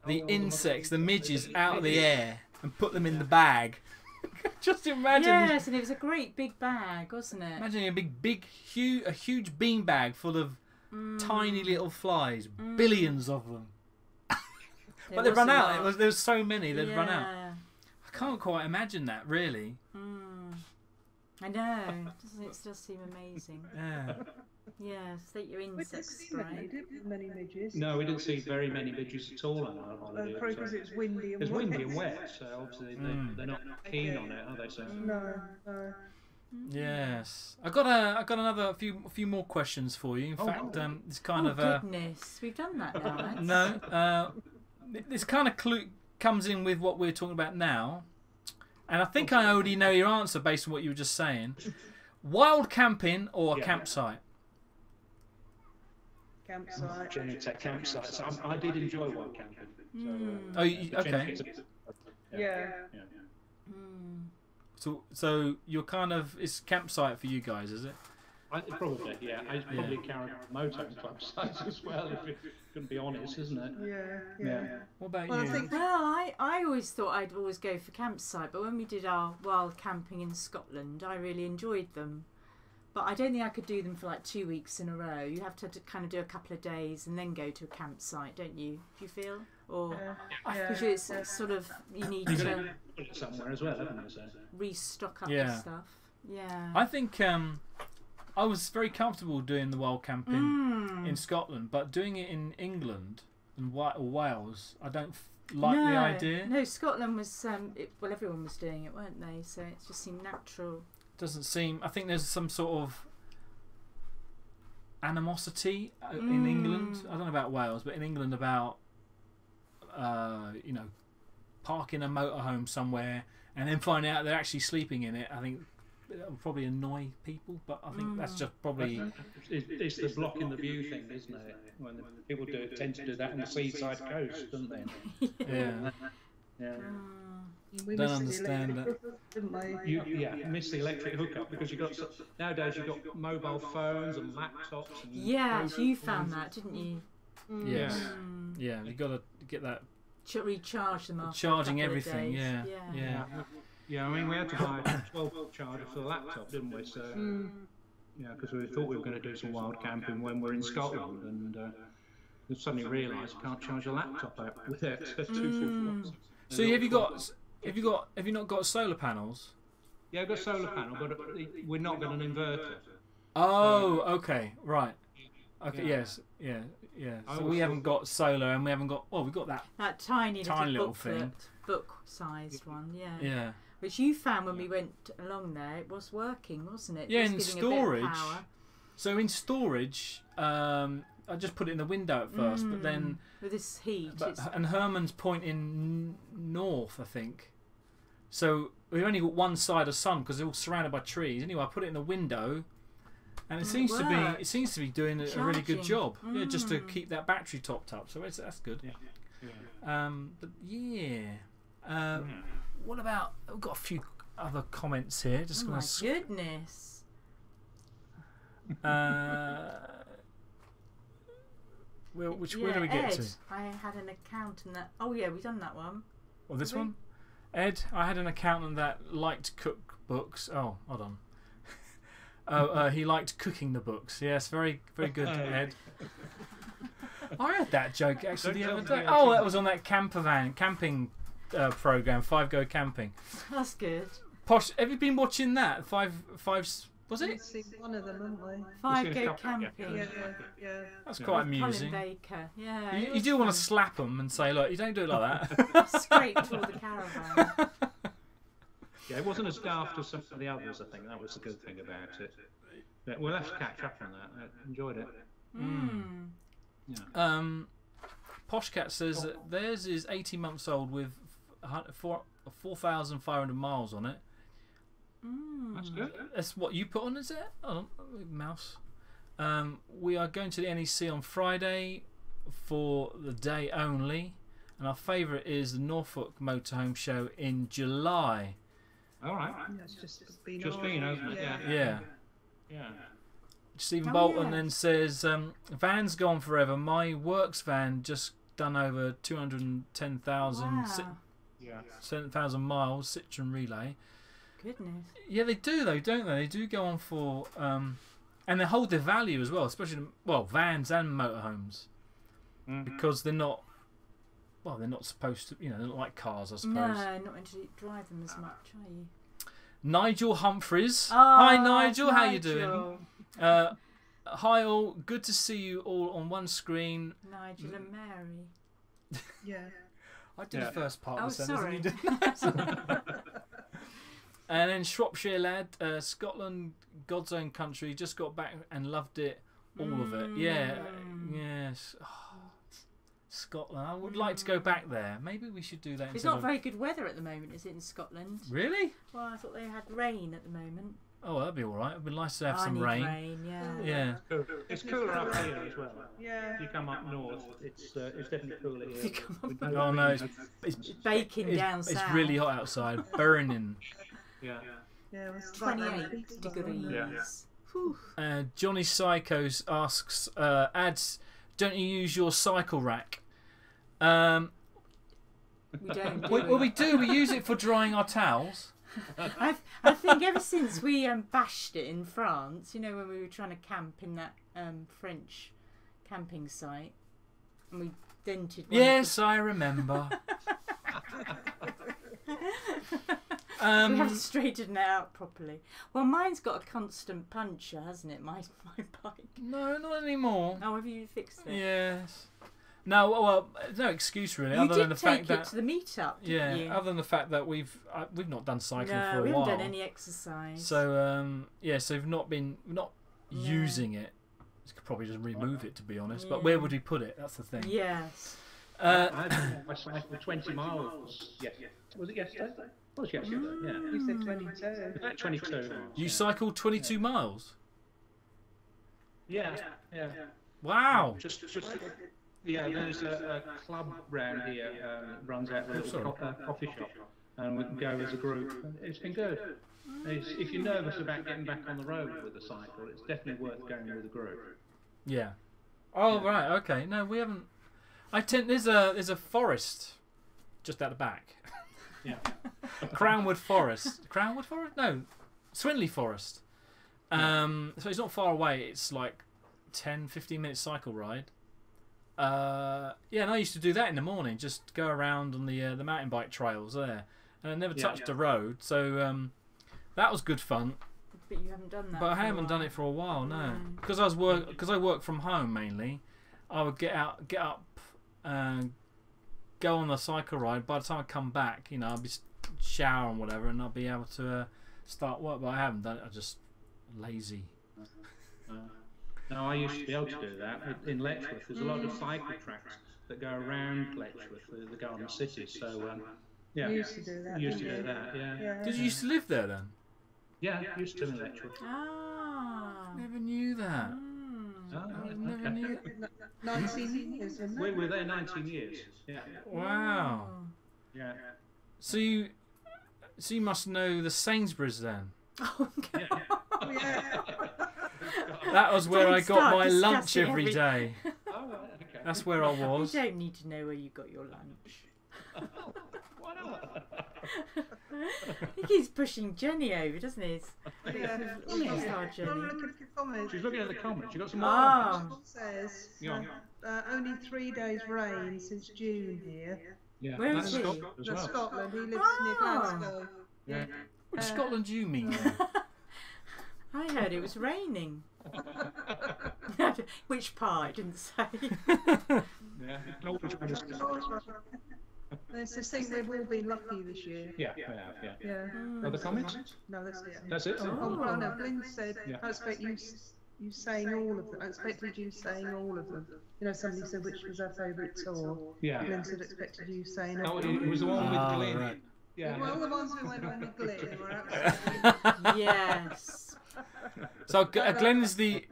the insects, the midges, out of the air and put them in the bag. Just imagine. Yes, and it was a great big bag, wasn't it? Imagine a huge bean bag full of tiny little flies, billions of them. But they'd run out. There was so many, they'd run out. I can't quite imagine that, really. I know. It does seem amazing. Yeah. Yes, take your insect spray. Many midges. No, we didn't see very many midges at all on our holiday. Probably because it's windy and It's wet. windy and wet, so obviously they're not keen on it, are they? So. No, no. Yes, I got another few more questions for you. In fact, it's kind of goodness, we've done that now. no, this kind of comes in with what we're talking about now, and I think I already know your answer based on what you were just saying. Wild camping or a campsite? Campsite. Generally take campsites. I did enjoy wild camping. So, okay. Yeah. So you're kind of, it's campsite for you guys, is it? Probably, yeah. I probably carry motorhome campsites as well, if you're going to be honest, isn't it? Yeah. What about Well, you? I always thought I'd always go for campsite, but when we did our wild camping in Scotland, I really enjoyed them. But I don't think I could do them for like 2 weeks in a row. You have to kind of do a couple of days and then go to a campsite, don't you? Do you feel? Or because it's sort of, you need to put it somewhere as well, haven't you? So. restock up the stuff. Yeah. I think I was very comfortable doing the wild camping in Scotland, but doing it in England and Wales, I don't like the idea. No, Scotland was well, everyone was doing it, weren't they? So it just seemed natural. Doesn't seem. I think there's some sort of animosity in England. I don't know about Wales, but in England about parking a motorhome somewhere and then finding out they're actually sleeping in it. I think that would probably annoy people, but I think that's just probably. It's the blocking the view thing, isn't it? When people tend to do that on the seaside coast, don't they? Yeah. We Don't missed understand the electric hookup, didn't we? You missed the electric hookup because nowadays you've got mobile phones and laptops. And you found that, didn't you? Yes. Yeah, you've got to get that. Recharge them after charging a couple everything. of days. Yeah. I mean, we had to buy a 12-volt charger for the laptop, didn't we? So because we thought we were going to do some wild camping when we're in Scotland, and we suddenly realised you can't charge a laptop out without 2 volts. So have you not got solar panels? Yeah, I've got a solar panel, but we're not got an inverter. Oh, okay, right. Okay, yes, yeah. So we haven't got solar, and we haven't got. Well, we've got that tiny little thing, book-sized one. Yeah. Yeah. Which you found when we went along there, it was working, wasn't it? Yeah, Just in giving a bit storage. of power. So in storage, I just put it in the window at first, but then with this heat, and Herman's pointing north, I think. So we've only got one side of sun because they're all surrounded by trees. Anyway, I put it in the window, and it seems to be doing a really good job. Yeah, just to keep that battery topped up. So that's good. But what about? We've got a few other comments here. Just my goodness. Where do we get to? I had an accountant that. Oh yeah, we've done that one. Well, this one, Ed. I had an accountant that liked cookbooks. Oh, hold on. He liked cooking the books. Yes, very good, Ed. I had that joke actually the other day. Oh, that was on that camping program, 5 Go Camping. That's good. Posh, have you been watching that? Five. Was it? We've seen one of them, haven't we? 5 Go Camping. Yeah. That's quite amusing. Colin Baker. Yeah. You do want to slap them and say, look, you don't do it like that. Scraped all the caravan. Yeah, it wasn't as daft as some of the others, I think. That was the good thing about it. Yeah, we'll have to catch up on that. I enjoyed it. Yeah. Poshcat says that theirs is 18 months old with 4,500 miles on it. That's good. That's what you put on, is it? Oh, mouse. We are going to the NEC on Friday for the day only, and our favourite is the Norfolk Motorhome Show in July. All right. Yeah, it's just been hasn't it? Yeah. Yeah. Stephen Bolton then says, van's gone forever. My works van just done over 210,000 7,000 miles, Citroen Relay. Goodness. Yeah, they do though, don't they? They do go on for, and they hold their value as well, especially vans and motorhomes, because they're not. Well, they're not supposed to. They're not like cars, I suppose. No, not to drive them as much, are you? Nigel Humphreys. Oh, Hi, Nigel. How you doing? Hi all. Good to see you all on one screen. Nigel and Mary. Yeah. I did the first part of the sorry. sentence. And you did. And then Shropshire lad, Scotland, God's own country, just got back and loved it, all of it. Yeah, yes. Oh, Scotland. I would like to go back there. Maybe we should do that. It's not very good weather at the moment, is it, in Scotland? Really? Well, I thought they had rain at the moment. Oh, that'd be all right. It'd be nice to have some rain. Yeah. It's cooler up here as well. Yeah. If you come up north, it's definitely cooler here. Oh no, it's baking down south. It's really hot outside, burning. Yeah. Yeah, it was 28 degrees. Yeah. Johnny Psychos asks, ads, don't you use your cycle rack? We don't. We do. We use it for drying our towels. I think ever since we bashed it in France, when we were trying to camp in that French camping site, and we dented one. Yes, I remember. We have to straighten it out properly. Well, mine's got a constant puncher, hasn't it? My bike. No, not anymore. Oh, have you fixed it? Yes. No, well, no excuse really, other than the fact that you did take it to the meet-up, didn't you? Other than the fact that we've not done cycling for a while. No, we haven't done any exercise. So so we've not using it. We could probably just remove it, to be honest. But where would we put it? That's the thing. Yes. I cycled 20 miles. Yes. Was it yesterday? It was yesterday. Yeah. You said 22. 22. You cycled 22 miles. Yeah. Wow. Just. Yeah, there's a club round here runs out of a little coffee shop, and we can go as a group. It's been good. If you're nervous about getting back on the road with a cycle, it's definitely worth going with a group. Yeah. Oh right, okay. No, we haven't. There's a forest just out the back. Yeah. Crownwood Forest. Crownwood Forest? No, Swinley Forest. So it's not far away. It's like 10-15 minute cycle ride. And I used to do that in the morning, just go around on the mountain bike trails there, and I never touched a road, so that was good fun. But you haven't done that. But I haven't done it for a while, no, because I work from home mainly. I would get up, and go on the cycle ride. By the time I come back, I'll be shower and whatever, and I'll be able to start work. But I haven't done it. I'm just lazy. No, I used to be able to do that in Letchworth. There's a lot of cycle tracks that go around Letchworth, the Garden City. So, You used to do that. Yeah. Did you used to live there then? Yeah, used to in Letchworth. Ah. Never knew that. Never knew. 19 years, isn't it? We were there 19 years. Yeah. Wow. Yeah. So you must know the Sainsbury's then. Oh God. Yeah. That was where I got my lunch discussing every day. Oh, right, okay. That's where I was. You don't need to know where you got your lunch. Why not? He keeps pushing Jenny over, doesn't he? Yeah. Star Jenny. Look at the comments. She's looking at the comments. You got some more Ah. comments? It says Go on. only 3 days rain since June here. Yeah. Where That's is he? Scotland as That's well. Scotland. He lives near Ah. Glasgow. Yeah. Which Scotland do you mean? I heard it was raining. Which part? It didn't say. Yeah. No, which one is it? There's this thing we've all been lucky this year. Yeah, we have, yeah. Yeah. Other comments? No, that's it. That's it? Oh, well, no, Glyn said, Yeah. I expect you saying all of them. I expected you saying all of them. Somebody said which was our favourite tour. Yeah. Glyn said expected you saying Oh, all of it them. was the one with Glyn. right. Yeah. Well, the ones who went on with Glyn were absolutely... Yes. So Glenn is the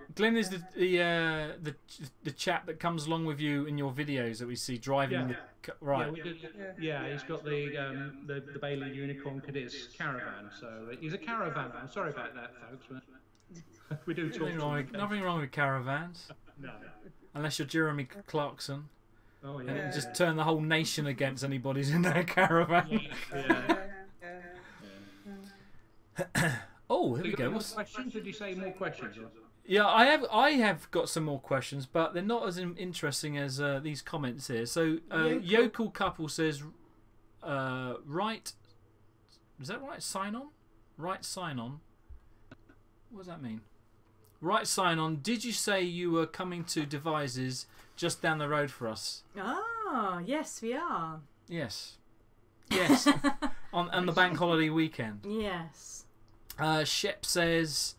chap that comes along with you in your videos that we see driving. Yeah. Right. Yeah, he's got the Bailey Unicorn Cadiz caravan. So he's a caravan man. Sorry about that, folks. But we do talk. Nothing wrong with caravans. No. Unless you're Jeremy Clarkson. Oh yeah. And just turn the whole nation against anybody who's in their caravan. Oh, here we go. More questions? Did you say more questions? Yeah, I have got some more questions, but they're not as interesting as these comments here. So, Yokel Couple says, right, is that right? Sign on? Right sign on? What does that mean? Right sign on. Did you say you were coming to Devises just down the road for us? Ah, yes, we are. Yes. Yes. on the bank holiday weekend. Yes. Shep says,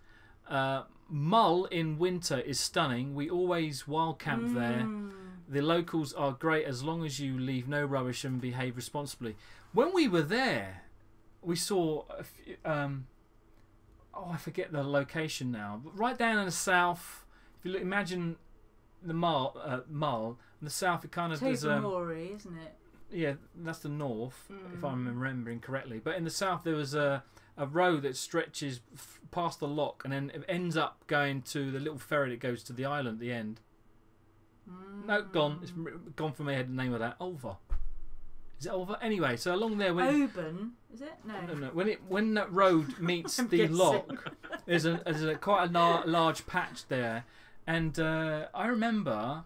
Mull in winter is stunning. We always wild camp there. The locals are great as long as you leave no rubbish and behave responsibly. When we were there, we saw a few, I forget the location now, but right down in the south, if you look, imagine the Mull, in the south, it kind of does. Tobermory, isn't it? Yeah, that's the north, if I'm remembering correctly. But in the south, there was a road that stretches past the lock, and then it ends up going to the little ferry that goes to the island at the end. No, gone. It's gone from my head. The name of that, Ulva. Is it Ulva? Anyway, so along there, Oban, is it? No. When that road meets the lock, there's quite a large patch there, and I remember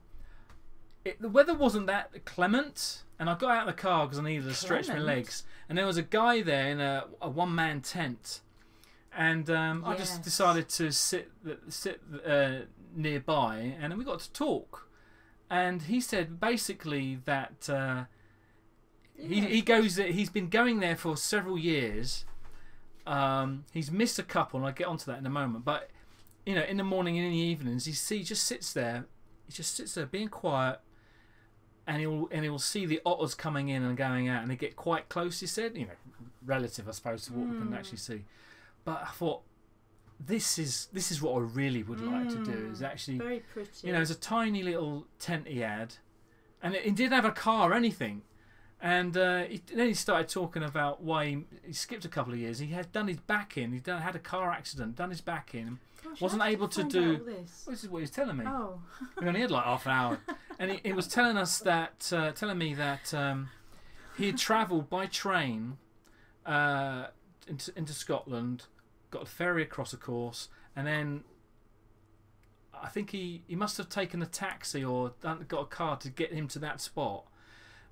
the weather wasn't that clement, and I got out of the car because I needed to stretch my legs, and there was a guy there in a one-man tent, and I just decided to sit nearby, and then we got to talk, and he said basically that he's been going there for several years. He's missed a couple, and I'll get onto that in a moment, but in the morning and in the evenings he just sits there being quiet, and he'll see the otters coming in and going out, and they get quite close, he said, relative I suppose to what we can actually see. But I thought, this is what I really would like to do, is actually very pretty. It's a tiny little tent he had, and it didn't have a car or anything. And then he started talking about why he skipped a couple of years. He had done his back in. Had a car accident, done his back in. Gosh, wasn't able to do. This. Well, this is what he was telling me. Oh. We only had like half an hour, and he was telling me that he had travelled by train into Scotland, got a ferry across, of course, and then I think he must have taken a taxi or got a car to get him to that spot.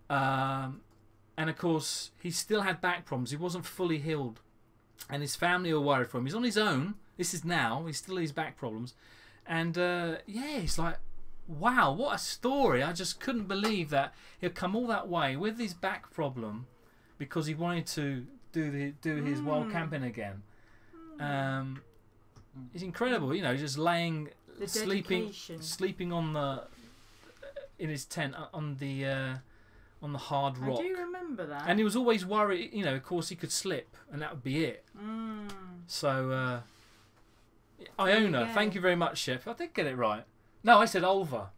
And of course he still had back problems. He wasn't fully healed, and his family were worried for him. He's on his own. This is now. He still has back problems, and it's like, wow, what a story! I just couldn't believe that he'd come all that way with his back problem because he wanted to do his wild camping again. It's incredible, just laying, sleeping on in his tent on the hard rock. I do remember that. And he was always worried, of course he could slip and that would be it. So, Iona, thank you very much, Chef. I did get it right. No, I said Ulva,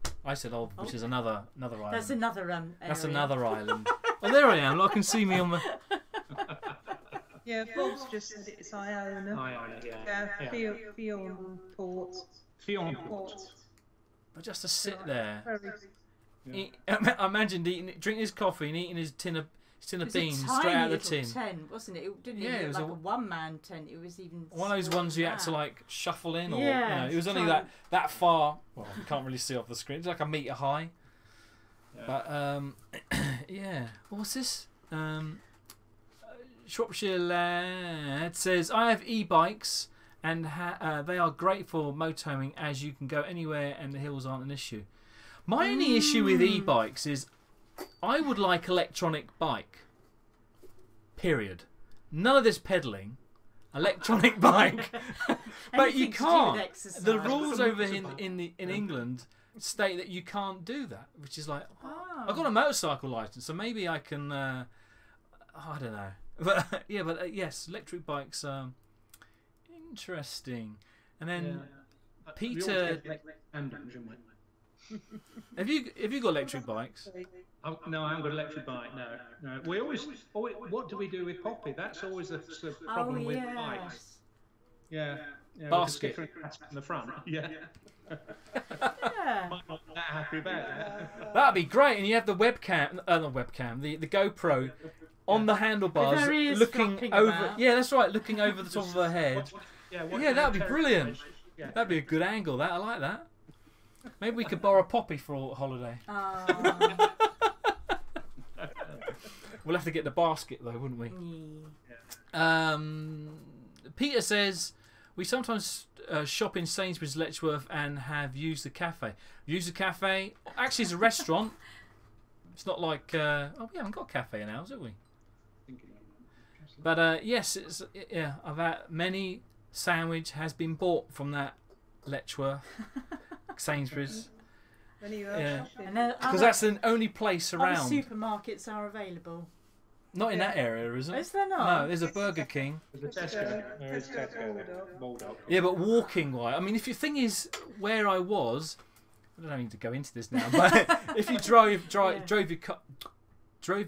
which is another island. That's another area. That's another island. Oh, there I am. I can see me on the... Yeah, Bob's just said it's Iona. Iona, yeah. Fionport. But just to sit there... I imagined drinking his coffee and eating his tin of beans straight out of the tin. Tent, wasn't it? It didn't even look like a one-man tent. It was even one of those ones you had to like shuffle in, or it was only that far. Well, you can't really see off the screen. It's like a metre high. Yeah. But what's this? Shropshire lad says, I have e-bikes and they are great for motoring, as you can go anywhere and the hills aren't an issue. My only issue with e-bikes is I would like electronic bike. Period. None of this pedalling. Electronic bike. But you can't. The rules over in England state that you can't do that, which is like, I've got a motorcycle license, so maybe I can. I don't know. But yes, electric bikes. Interesting. And then We always Peter, get tandems, shouldn't we? have you got electric bikes? Oh, no, I haven't got an electric bike. No. We always. What do we do with Poppy? That's always the problem with bikes. Yeah. Basket. In the front. Yeah. Yeah. Might not be that happy about that. That'd be great. And you have the webcam, not webcam, the GoPro on the handlebars, With her ears looking flapping over. about. Yeah, that's right, looking over the top of her head. Yeah, that'd be brilliant. Yeah. That'd be a good angle. I like that. Maybe we could borrow Poppy for a holiday. Oh. We'll have to get the basket though, wouldn't we? Peter says we sometimes shop in Sainsbury's, Letchworth, and have used the cafe. Used the cafe. Actually, it's a restaurant. It's not like we haven't got a cafe in ours, have we? But yes, I've had many sandwich has been bought from that Letchworth, Sainsbury's. Because that's the only place around. Other supermarkets are available. Not in that area, is it? Is there not? No, there's a Burger King. There's a Tesco. There is Tesco there. Bulldog. Yeah, but walking wise, I mean, if your thing is where I was, I don't need to go into this now, but if you drove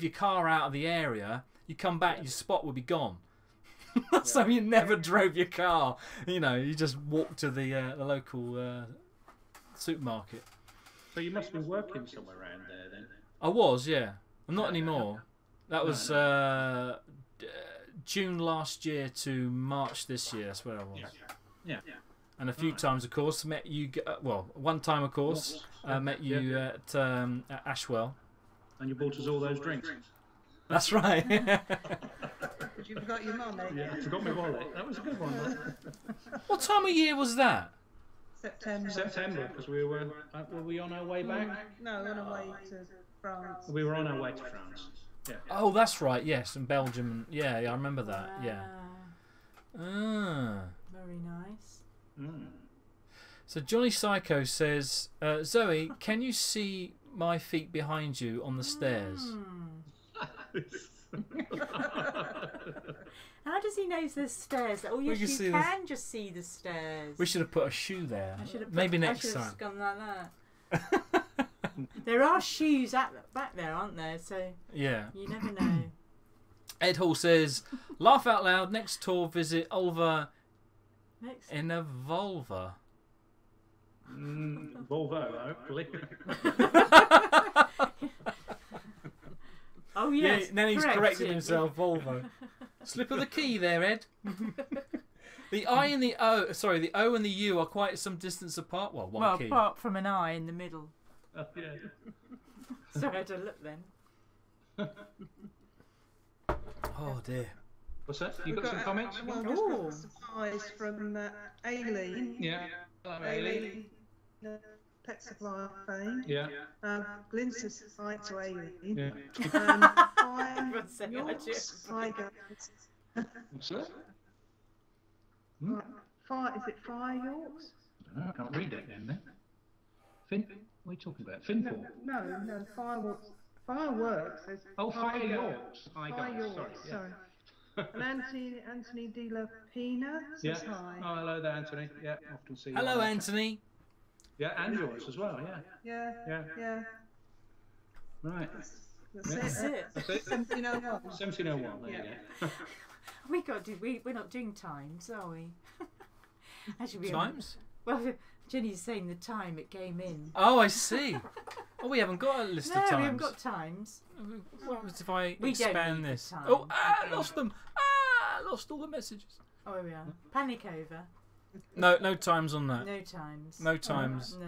your car out of the area, you come back, your spot would be gone. So you never drove your car. You just walked to the local supermarket. So you must have been working somewhere around there then. I was, yeah. I'm not anymore. That was June last year to March this year. That's where I was. Yeah. And a few times, of course, met you. One time, of course, met you at Ashwell. And you bought us all those drinks. That's right. But you forgot your money. Yeah, I forgot my wallet. That was a good one, wasn't it? What time of year was that? September, because we were we on our way back? No, on our way to France. We were on our way to France. Yeah. Oh, that's right. Yes, and Belgium. Yeah, I remember that. Yeah. Very nice. So Johnny Psycho says, Zoe, can you see my feet behind you on the stairs? How does he know there's stairs? Oh, yes, you can just see the stairs. We should have put a shoe there. Maybe next time. Gone like that. There are shoes back there, aren't there? So yeah, you never know. Ed Hall says, laugh out loud. Next tour visit Ulva in a Volva. Volvo, hopefully. Oh yes. Yeah, then he's corrected himself. Volvo. Slip of the key there, Ed. The I and the O, the O and the U are quite some distance apart. Well, key. Apart from an I in the middle. Oh, yeah. So I had to look then. Oh dear. What's that? You got some comments? Well, we've got a surprise from Aileen. Yeah. Aileen, pet supply fame. Yeah. Glyn says hi to Aileen. Yeah. Hi guys. What's that? Is it Fire Yorks? I can't read it then. Fin? What are you talking about? Finfall? No, Fireworks. Fireworks. Oh, Fire Yorks. Fire Yorks, sorry. And Anthony De La Pina says hi. Oh, hello there, Anthony. Yeah, often see you. Hello, Anthony. Yeah, and yours as well, yeah. Yeah. Right. That's it. 1701. 1701, there you go. We're not doing times, are we? Actually, Times? Well, Jenny's saying the time it came in. Oh, I see. Oh, we haven't got a list of times. No, we haven't got times. What happens if I We don't expand need this? the time. Oh, I lost them. I lost all the messages. Oh, here we are. Panic over. No times on that. No times. No times. No.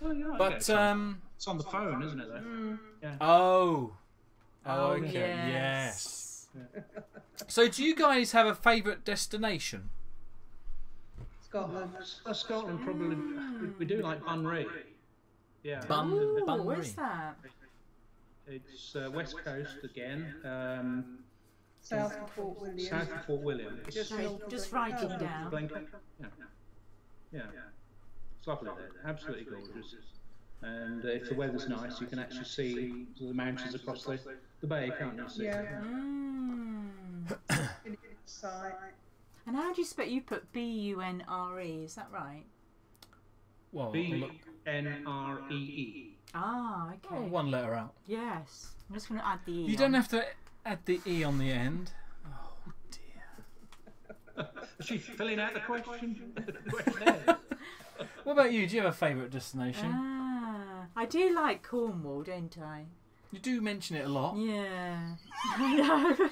Well, yeah, But it's on the phone, isn't it? Though? Yeah. Oh, Oh, okay. yes. So, do you guys have a favourite destination? Scotland. Scotland probably. We do like Bunree. Yeah. Ooh, where's that? It's West Coast again. South of Fort William. South of Fort William. Just write it down. Blanket. Yeah. It's lovely there. Absolutely gorgeous. And if the weather's nice, you can actually see the mountains across the bay, can't you? See? Yeah. Mm. And how do you spell? You put Bunre, is that right? Well, Bnree. Ah, okay. oh, one letter out. Yes. I'm just going to add the E. You don't have to add the E on the end. Oh dear. Is she filling out the question? Questionnaire? What about you? Do you have a favourite destination? I do like Cornwall, don't I? You do mention it a lot. Yeah. I know.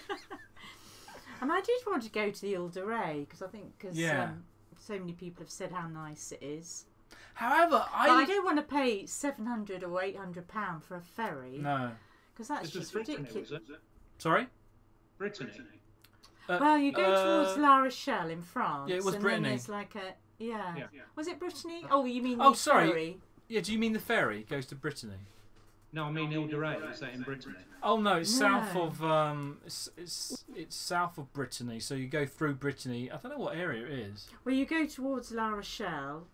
And I did want to go to the Ile de Ré because I think so many people have said how nice it is. However, But I don't want to pay £700 or £800 for a ferry. No. Because that's just ridiculous. Was it? Sorry? Brittany. Well, you go towards La Rochelle in France. Yeah, it was and Brittany. Then there's like a Yeah. Was it Brittany? Oh, you mean Oh, the sorry. ferry? Yeah, do you mean the ferry goes to Brittany? No, I mean Ile de Ré. Is that in Brittany? Oh no, it's No. south of it's south of Brittany. So you go through Brittany. I don't know what area it is. Well, you go towards La Rochelle,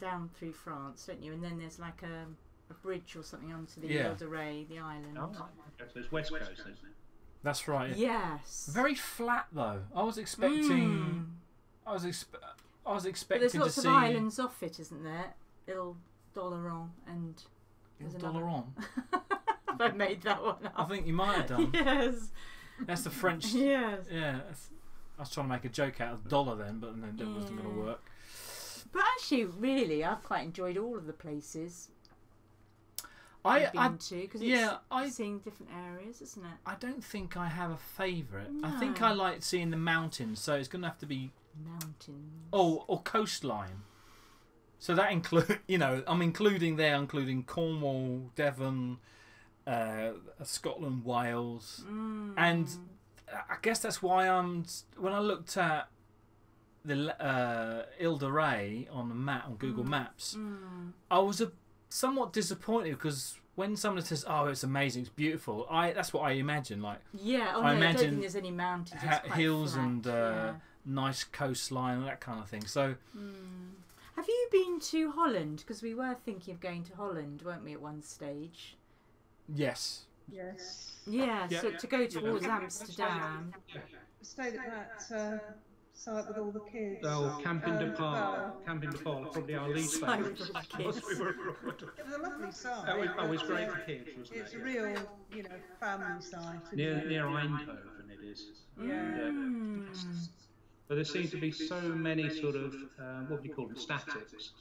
down through France, don't you? And then there's like a bridge or something onto the Ile de Ré, the island. Oh, okay, so it's West Coast then. That's right. Yes. Very flat though. I was expecting. I was But expecting there's to lots see of islands off it, isn't there? Ile d'Oléron and there's another. $1 I made that one I up. think you might have done. Yes. That's the French. Yes. Yeah. I was trying to make a joke out of dollar then, but then that wasn't going to work. But actually, really, I've quite enjoyed all of the places I've I've been to because it's seeing different areas, isn't it? I don't think I have a favourite. I No. think I like seeing the mountains, so it's going to have to be Mountains. or coastline. So that include, I'm including Cornwall, Devon, Scotland, Wales, and I guess that's why when I looked at the Ile de Ré on the map on Google Maps, I was somewhat disappointed because when someone says, "Oh, it's amazing, it's beautiful," that's what I imagine. Like, Yeah, I I don't imagine think there's any mountains. It's quite hills flat, and yeah. nice coastline and that kind of thing. So, Have you been to Holland? Because we were thinking of going to Holland, weren't we, at one stage? yes, Yes. Yeah, Yeah. so to go towards Amsterdam. I stayed at that site with all the kids. Oh, Camping de Paul. Paul. Camping de Paul, probably our least Site favourite. with the site kids. once we were abroad. It was a lovely site. That was great for kids, wasn't It's it? a real, family site. isn't Near it? Eindhoven it is. Yeah. But there seem to be so many sort of, what do you call them, statics?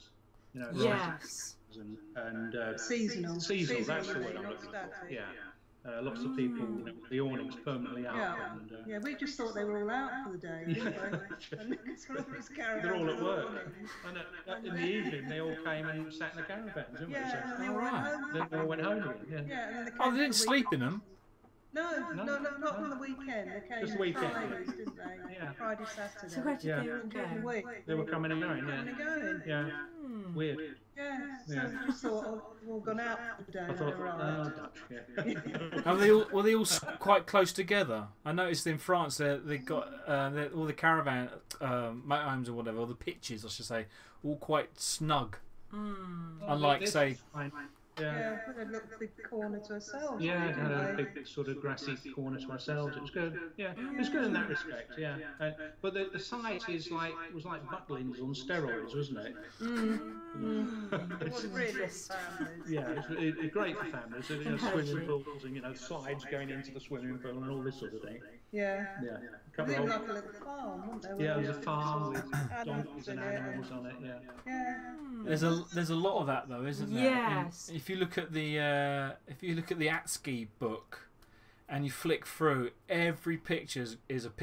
Yes. And Seasonal. Seasonal, that's the word I'm not looking for. static. Yeah. Lots of people, the awnings permanently up. Yeah. And, Yeah, we just thought they were all out for the day, didn't we? And because we're always carrying they're all on at work. awnings. And in the evening, they all came and sat in the caravans, didn't they? Yeah, and they So, all went right. home. then they all went home again. Yeah. Yeah, and then they oh, came they didn't for the sleep in them. No, not on the weekend. They came Just on the weekend. Fridays, didn't they? Yeah. Friday, Saturday. So where did Yeah. they all During the go? week. They were coming and going, Coming and going. yeah. Weird. Yeah, so Yeah. we just thought, we've all gone out for the day I and thought, arrived. Dutch, yeah. Were they all quite close together? I noticed in France they got all the caravan motorhomes or whatever, or the pitches, I should say, all quite snug. Unlike, This say, was fine. Yeah, Yeah. we had a little big corner to ourselves. Yeah, it didn't had a we? big sort of grassy corner to ourselves. It was good. Yeah, it was good in that respect. Yeah, but the site was like Butlins on steroids, wasn't it? It was really for families. Yeah, it's great for families. Swimming pools and slides going into the swimming pool and all this sort of thing. Yeah. Yeah, a It couple was of like old, a little farm, wasn't there? yeah, it was with a farm with animals donkeys and in it animals on it. Yeah. Yeah. there's a lot of that though, isn't there? Yes. If you look at the Atski book, and you flick through, every picture is a Of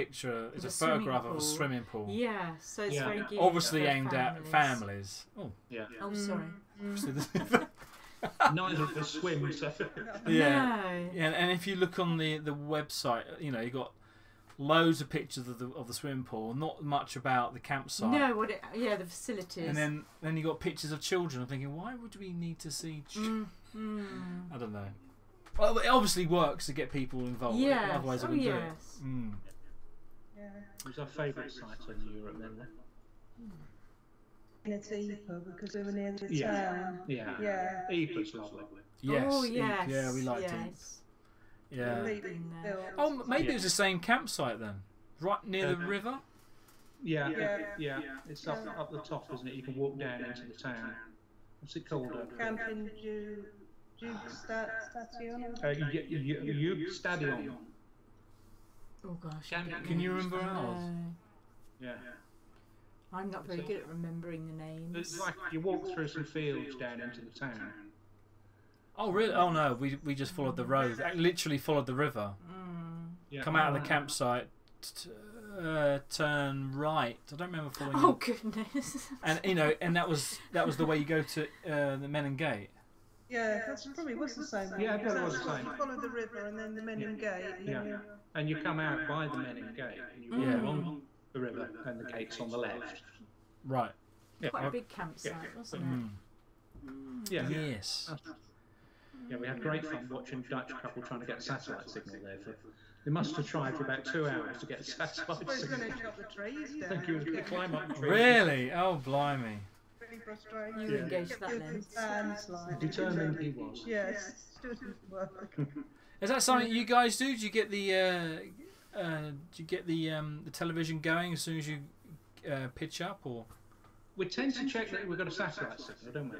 a photograph of swimming a pool. swimming pool. Yeah, so it's Yeah. very geared Obviously for aimed at families. Oh, Yeah. Oh, sorry. obviously Neither of us swim, so. yeah. No. Yeah, and if you look on the website, you got loads of pictures of the swimming pool, not much about the campsite. No, the facilities. And then you got pictures of children. I'm thinking, why would we need to see? I don't know. Well, it obviously works to get people involved. Yes. Otherwise, I Oh, wouldn't yes. do it. Yeah. It was our favourite site in Europe then. In a Ypres because we were near the Yeah. town. Yeah. Yeah. Ypres lovely. Yes. Oh, yes. Yeah, we liked it. yes. Yeah. Completely Been there. built. Oh, maybe it was the same campsite then, right near the river. Yeah. It's up the top, isn't it? You can walk down into the town. What's it called? Camping Station. Stadion. Oh gosh. Can you remember ours? Yeah. I'm not very good at remembering the names. It's like you walk through some fields down into the town. Oh really? Oh no, we just followed the road. Literally followed the river. Yeah. Come out of the campsite, turn right. I don't remember following. Oh goodness! And and that was the way you go to the Menin Gate. Yeah, that's probably was the same. Yeah, it was the same. You follow the river and then the Menin Gate. Yeah. And you come out by the Menin Gate and you walk along the river and the gate's on the left. Right. Quite a big campsite, wasn't it? Yeah. Yes. Yeah, we had great fun watching a Dutch couple trying to get a satellite signal there. They must have tried for about 2 hours to get a satellite He's signal. going to chop the trees down. I think he was going to climb up the tree. Really? Oh blimey. Really frustrating. You engaged that With then. his hands like. Determined he was. Yes, still didn't work. Is that something you guys do? Do you get the television going as soon as you pitch up, or? We tend to check that we've got a satellite signal, don't we?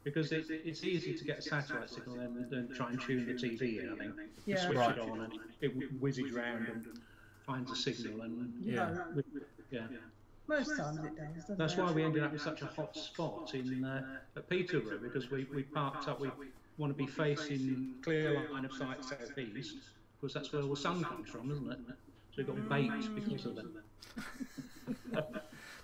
Because it's easy to get a satellite signal and then try and tune the TV in, I think. Yeah. Switch it on and it whizzes round and finds a signal. And Most times it does, doesn't That's it? why we ended up in such a hot spot at Peterborough, because we parked up. We want to be facing clear line of sight southeast, because that's where all the sun comes from, isn't it? So we got baked because of that.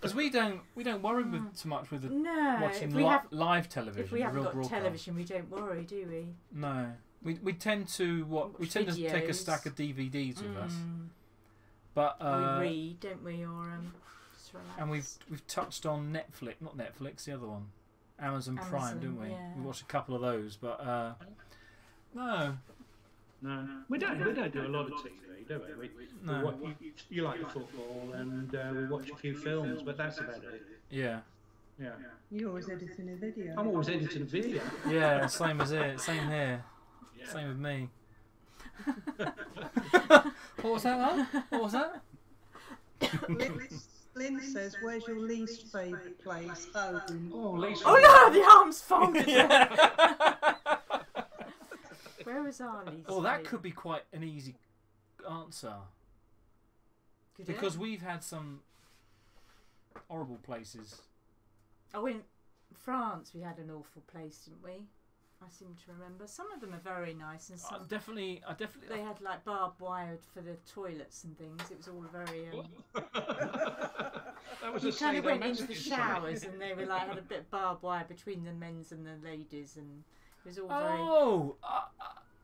Because we don't worry too much with watching live television. If we haven't got broadcast. television, we don't worry, do we? No, we tend to to take a stack of DVDs with us. But we read, don't we, or just relax. and we've touched on Netflix, not Netflix, the other one, Amazon Prime, didn't we? Yeah. We watched a couple of those, but no, we don't do a lot of TV, do we? No. You like the football, and we watch a few films, but that's about it. Yeah. You're always editing a video. I'm always editing a video. Yeah, same as it. Same here. Yeah. Same with me. What was that, man? What was that? Lynn says, "Where's your least favourite place? Home." Oh, Lisa. Oh no, the arms folded. Where was our least? Well, that favourite? could be quite an easy answer. Could Because it? we've had some horrible places. Oh, in France we had an awful place, didn't we? I seem to remember. Some of them are very nice, and some I definitely. they had like barbed wire for the toilets and things. It was all very. That was You a kind of went into the sadomasochism. showers, and they were like had a bit of barbed wire between the men's and the ladies, and it was all very Oh,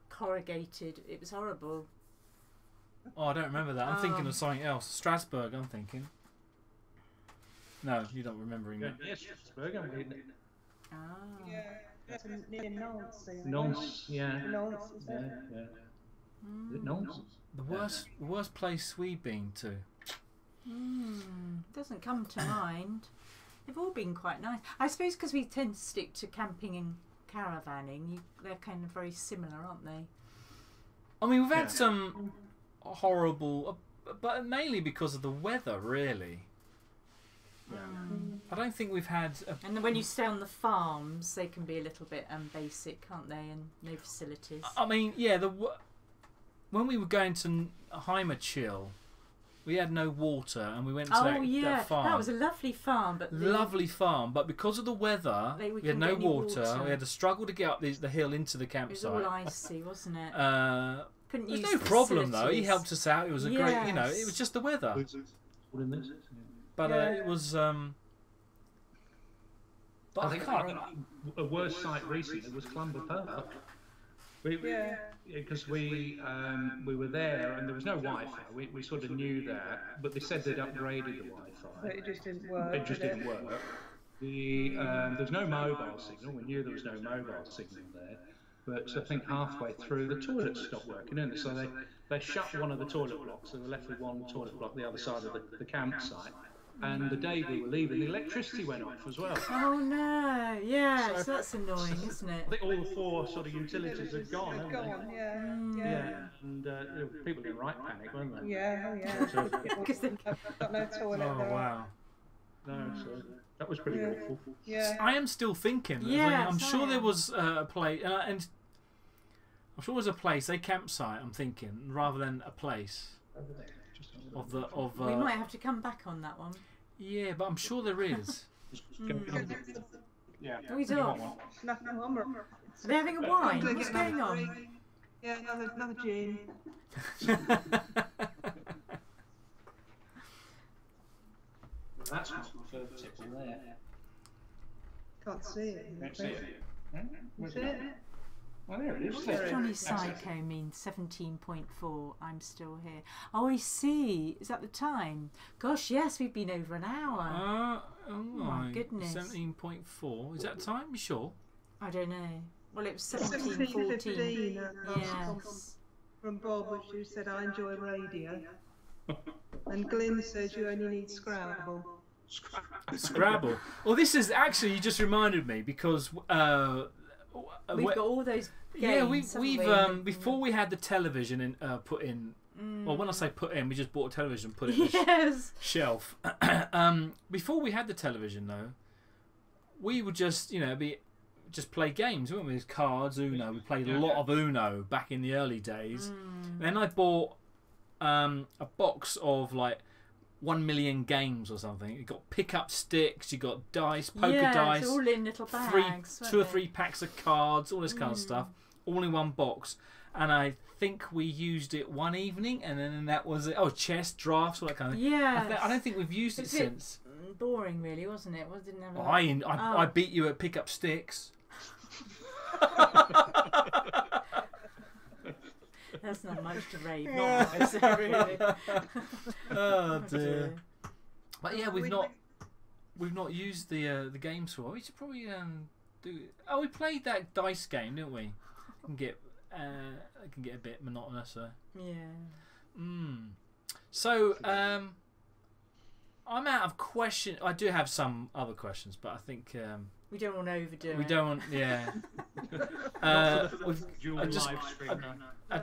corrugated. It was horrible. I don't remember that. I'm thinking of something else. Strasbourg, I'm thinking. No, you're not remembering Yeah, that. yes, Strasbourg, I'm reading it. Ah. Yeah, that's near Nantes. Nantes, yeah. Nantes, is Yeah, it? yeah. Is it Nantes? The worst place we've been to. Doesn't come to mind. They've all been quite nice. I suppose because we tend to stick to camping and caravanning, they're kind of very similar, aren't they? I mean, we've had some horrible, but mainly because of the weather, really. Yeah. I don't think we've had. And then when you stay on the farms, they can be a little bit basic, can't they? And no facilities. I mean, yeah. When we were going to Heimer Chill, we had no water, and we went to that farm. That was a lovely farm, but Lovely farm, but because of the weather, we had couldn't no get any water. We had to struggle to get up the hill into the it was campsite. all icy, wasn't it? Couldn't There's use no the problem though. He facilities. helped us out. It was a great, Yes. it was just the weather. What in this? But Yeah. it was. But I I think can't. a worse sight recently was Clumber Park. Because we were there and there was no Wi-Fi. We sort of knew that, but they said they'd upgraded the Wi-Fi. But it just didn't work. It just did didn't work. There was no mobile signal. We knew there was no mobile signal there. But I think halfway through, the toilets stopped working, didn't they? So they shut one of the toilet blocks, so they were left with one toilet block the other side of the campsite. and the day we were leaving, the electricity went off as well. Oh no! Yeah, so that's annoying, isn't it? I think all the 4 sort of utilities had gone, haven't Gone, they? yeah. And people were in right panic, weren't they? Yeah, because they've got no toilet. Oh wow! No, so that was pretty awful. Yeah. I am still thinking. Yes, I'm sure I there am. was a place, and I'm sure there was a place, a campsite. I'm thinking rather than a place of the of. We might have to come back on that one. Yeah, but I'm sure there is. Yeah. Are we done? Nothing on. Are they having a wine? What's going on? Yeah, another gin. That's not the third tipple there. Can't see it. Can't see it. Is it? Oh, there it is. What does Johnny Psycho mean? 17.4. I'm still here. Oh, I see. Is that the time? Gosh, yes, we've been over an hour. Oh my goodness. 17.4. Is that time? You sure? I don't know. Well, it was 17:15. 17:14. Yes. From Bob, which you said I enjoy radio. And Glyn says you only need Scrabble. Scrabble. Well, this is actually, you just reminded me because We've got all those games. Yeah, we've before we had the television put in. Well, when I say put in, we just bought a television, put it in the shelf. Before we had the television, though, we would just just play games, weren't we? With cards, Uno. We played a lot of Uno back in the early days. Then I bought a box of like 1 million games or something. You got pick-up sticks, you got dice, poker dice, it's all in little bags, 2 or 3 packs of cards, all this kind of stuff, all in one box. And I think we used it one evening, and then that was it. Oh, chess, drafts, all that kind of thing. Yeah. I don't think we've used it since. Boring, really, wasn't it? Didn't have I beat you at pick-up sticks. That's not much to rave on, is it, really? Oh dear. But yeah, we've not used the games for. We should probably do. Oh, we played that dice game, didn't we? It can get a bit monotonous. So. Yeah. So I'm out of questions. I do have some other questions, but I think we don't want to overdo it. We don't want, yeah. I've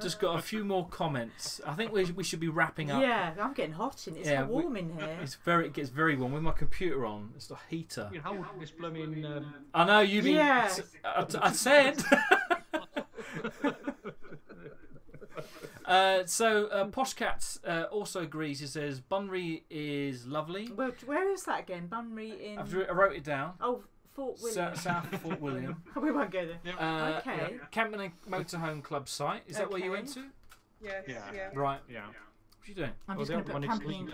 just got a few more comments. I think we should be wrapping up. Yeah, I'm getting hot in it. It's warm in here. It gets very warm with my computer on. It's the heater. You hold this blooming. I know you've been. Yes. I said. Poshcats also agrees. He says Bunbury is lovely. Well, where is that again? Bunbury in. I wrote it down. Oh, Fort William. South of Fort William. We won't go there. Okay. Campman and Motorhome Club site. Is that where you went to? Yes. Yeah. Right. Yeah. What are you doing? I'm just going to put Camping and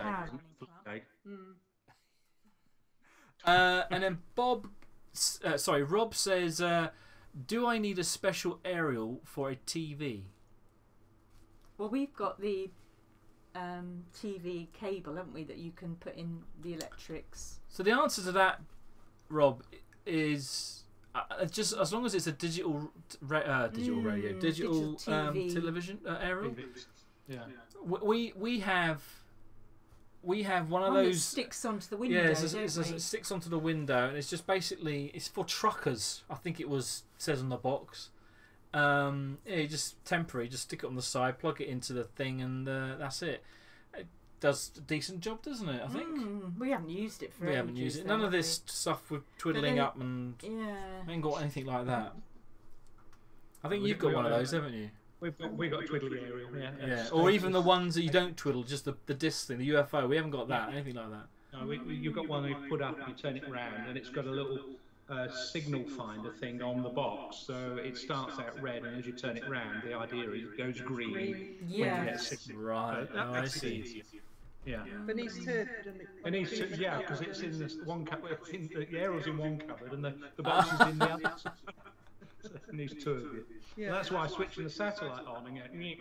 Caravan. And then Rob says, do I need a special aerial for a TV? Well, we've got the TV cable, haven't we, that you can put in the electrics. So the answer to that, Rob, is just as long as it's a digital radio, digital television aerial. Yeah. We have one of that those sticks onto the window. Yeah, it sticks onto the window, and it's just basically it's for truckers. I think says on the box. Yeah, just temporary. Just stick it on the side, plug it into the thing, and that's it. It does a decent job, doesn't it? I think we haven't used it for. We haven't used it. None of this stuff with twiddling up and I ain't got anything like that. I think you've got one of those, haven't you? We've got a twiddly aerial, yeah. Or even the ones that you don't twiddle, just the disc thing, the UFO. We haven't got that, anything like that. No, you've got one you put up, you turn it round, and it's got a little signal finder thing on the box. So it starts out red, and as you turn it round, the idea is it goes green. Yeah. When you get signal. Right. I see. Yeah. But it needs to. It needs to, yeah, because it's in this one cupboard. The aerial's in one cupboard, and the box is in the other. It needs 2 of you. Yeah. And that's why switching the satellite on and going.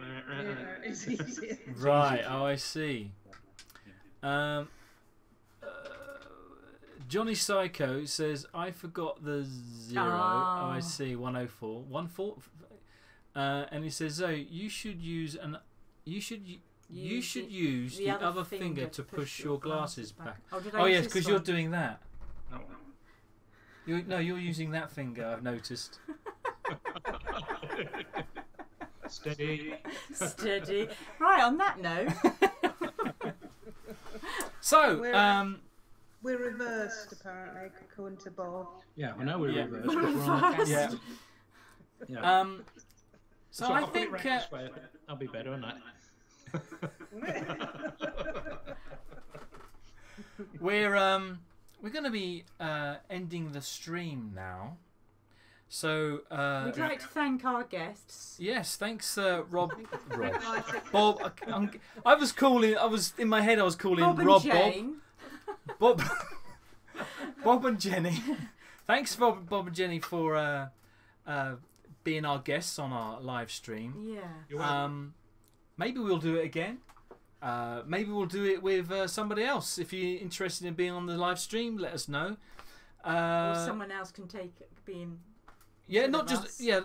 It's easier. Right. Oh, I see. Johnny Psycho says, I forgot the 0. Oh, I see. 104. 14. And he says, you should use You should use the other finger to push your glasses back. Oh, oh yes, because you're doing that. No, you're using that finger, I've noticed. Steady. Steady. Right, on that note. So, we're reversed, apparently, according to Bob. Yeah, I know we're reversed, but we're on the yeah. yeah. So So I I'll put it think round this way. I'll be better on that. we're going to be ending the stream now. So we'd like to thank our guests. Yes, thanks, Rob. Bob. I was calling. I was in my head. I was calling Bob and Rob. Jane. Bob. Bob and Jenny. Thanks, Bob and Jenny, for being our guests on our live stream. Yeah. Maybe we'll do it again. Maybe we'll do it with somebody else. If you're interested in being on the live stream, let us know. Or someone else can being. Yeah, not just us. Yeah.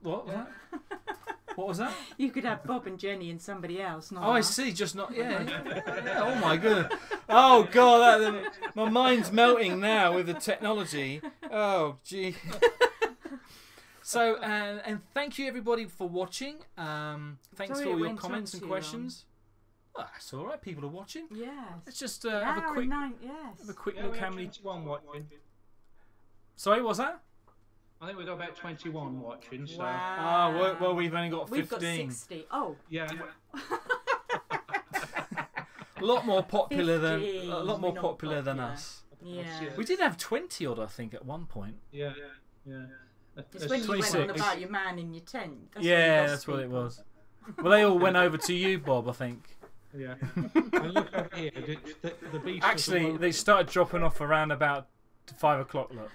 What was that? What was that? You could have Bob and Jenny and somebody else. Not oh, us. I see. Just not. Yeah. Yeah. Oh my god. Oh god. My mind's melting now with the technology. Oh gee. So and thank you everybody for watching. Thanks for all your comments and questions. Oh, that's all right. People are watching. Yes. Let's just have a quick have a quick look how many. 21 watching. Sorry, what's that? I think we've got about 21 watching. So. Wow. Oh well, we've only got 15. We've got 60. Oh. Yeah. A lot more popular 50. than popular than us. Yeah. We did have 20 odd, I think, at one point. Yeah. It's when you went on about your man in your tent. That's what it was. Well, they all went over to you, Bob, I think. Yeah. And look over here. The beast. Actually, they started dropping off around about 5 o'clock. Look.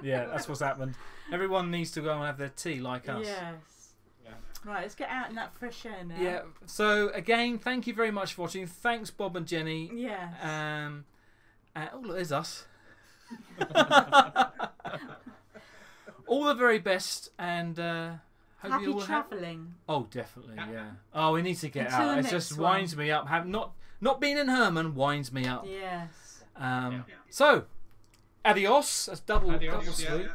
Yeah, that's what's happened. Everyone needs to go and have their tea like us. Yes. Yeah. Right, let's get out in that fresh air now. Yeah. So again, thank you very much for watching. Thanks, Bob and Jenny. Yes. Oh, look, there's us. All the very best, and hope happy you all travelling. Oh, definitely, yeah. Oh, we need to get Until out. the It just next winds one. me up. Not being in Herman winds me up. Yes. So, adios. That's double Adios, sleep.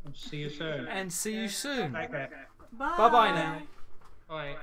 I'll see you soon. And see you soon. Take care. Bye. Bye bye now. Bye.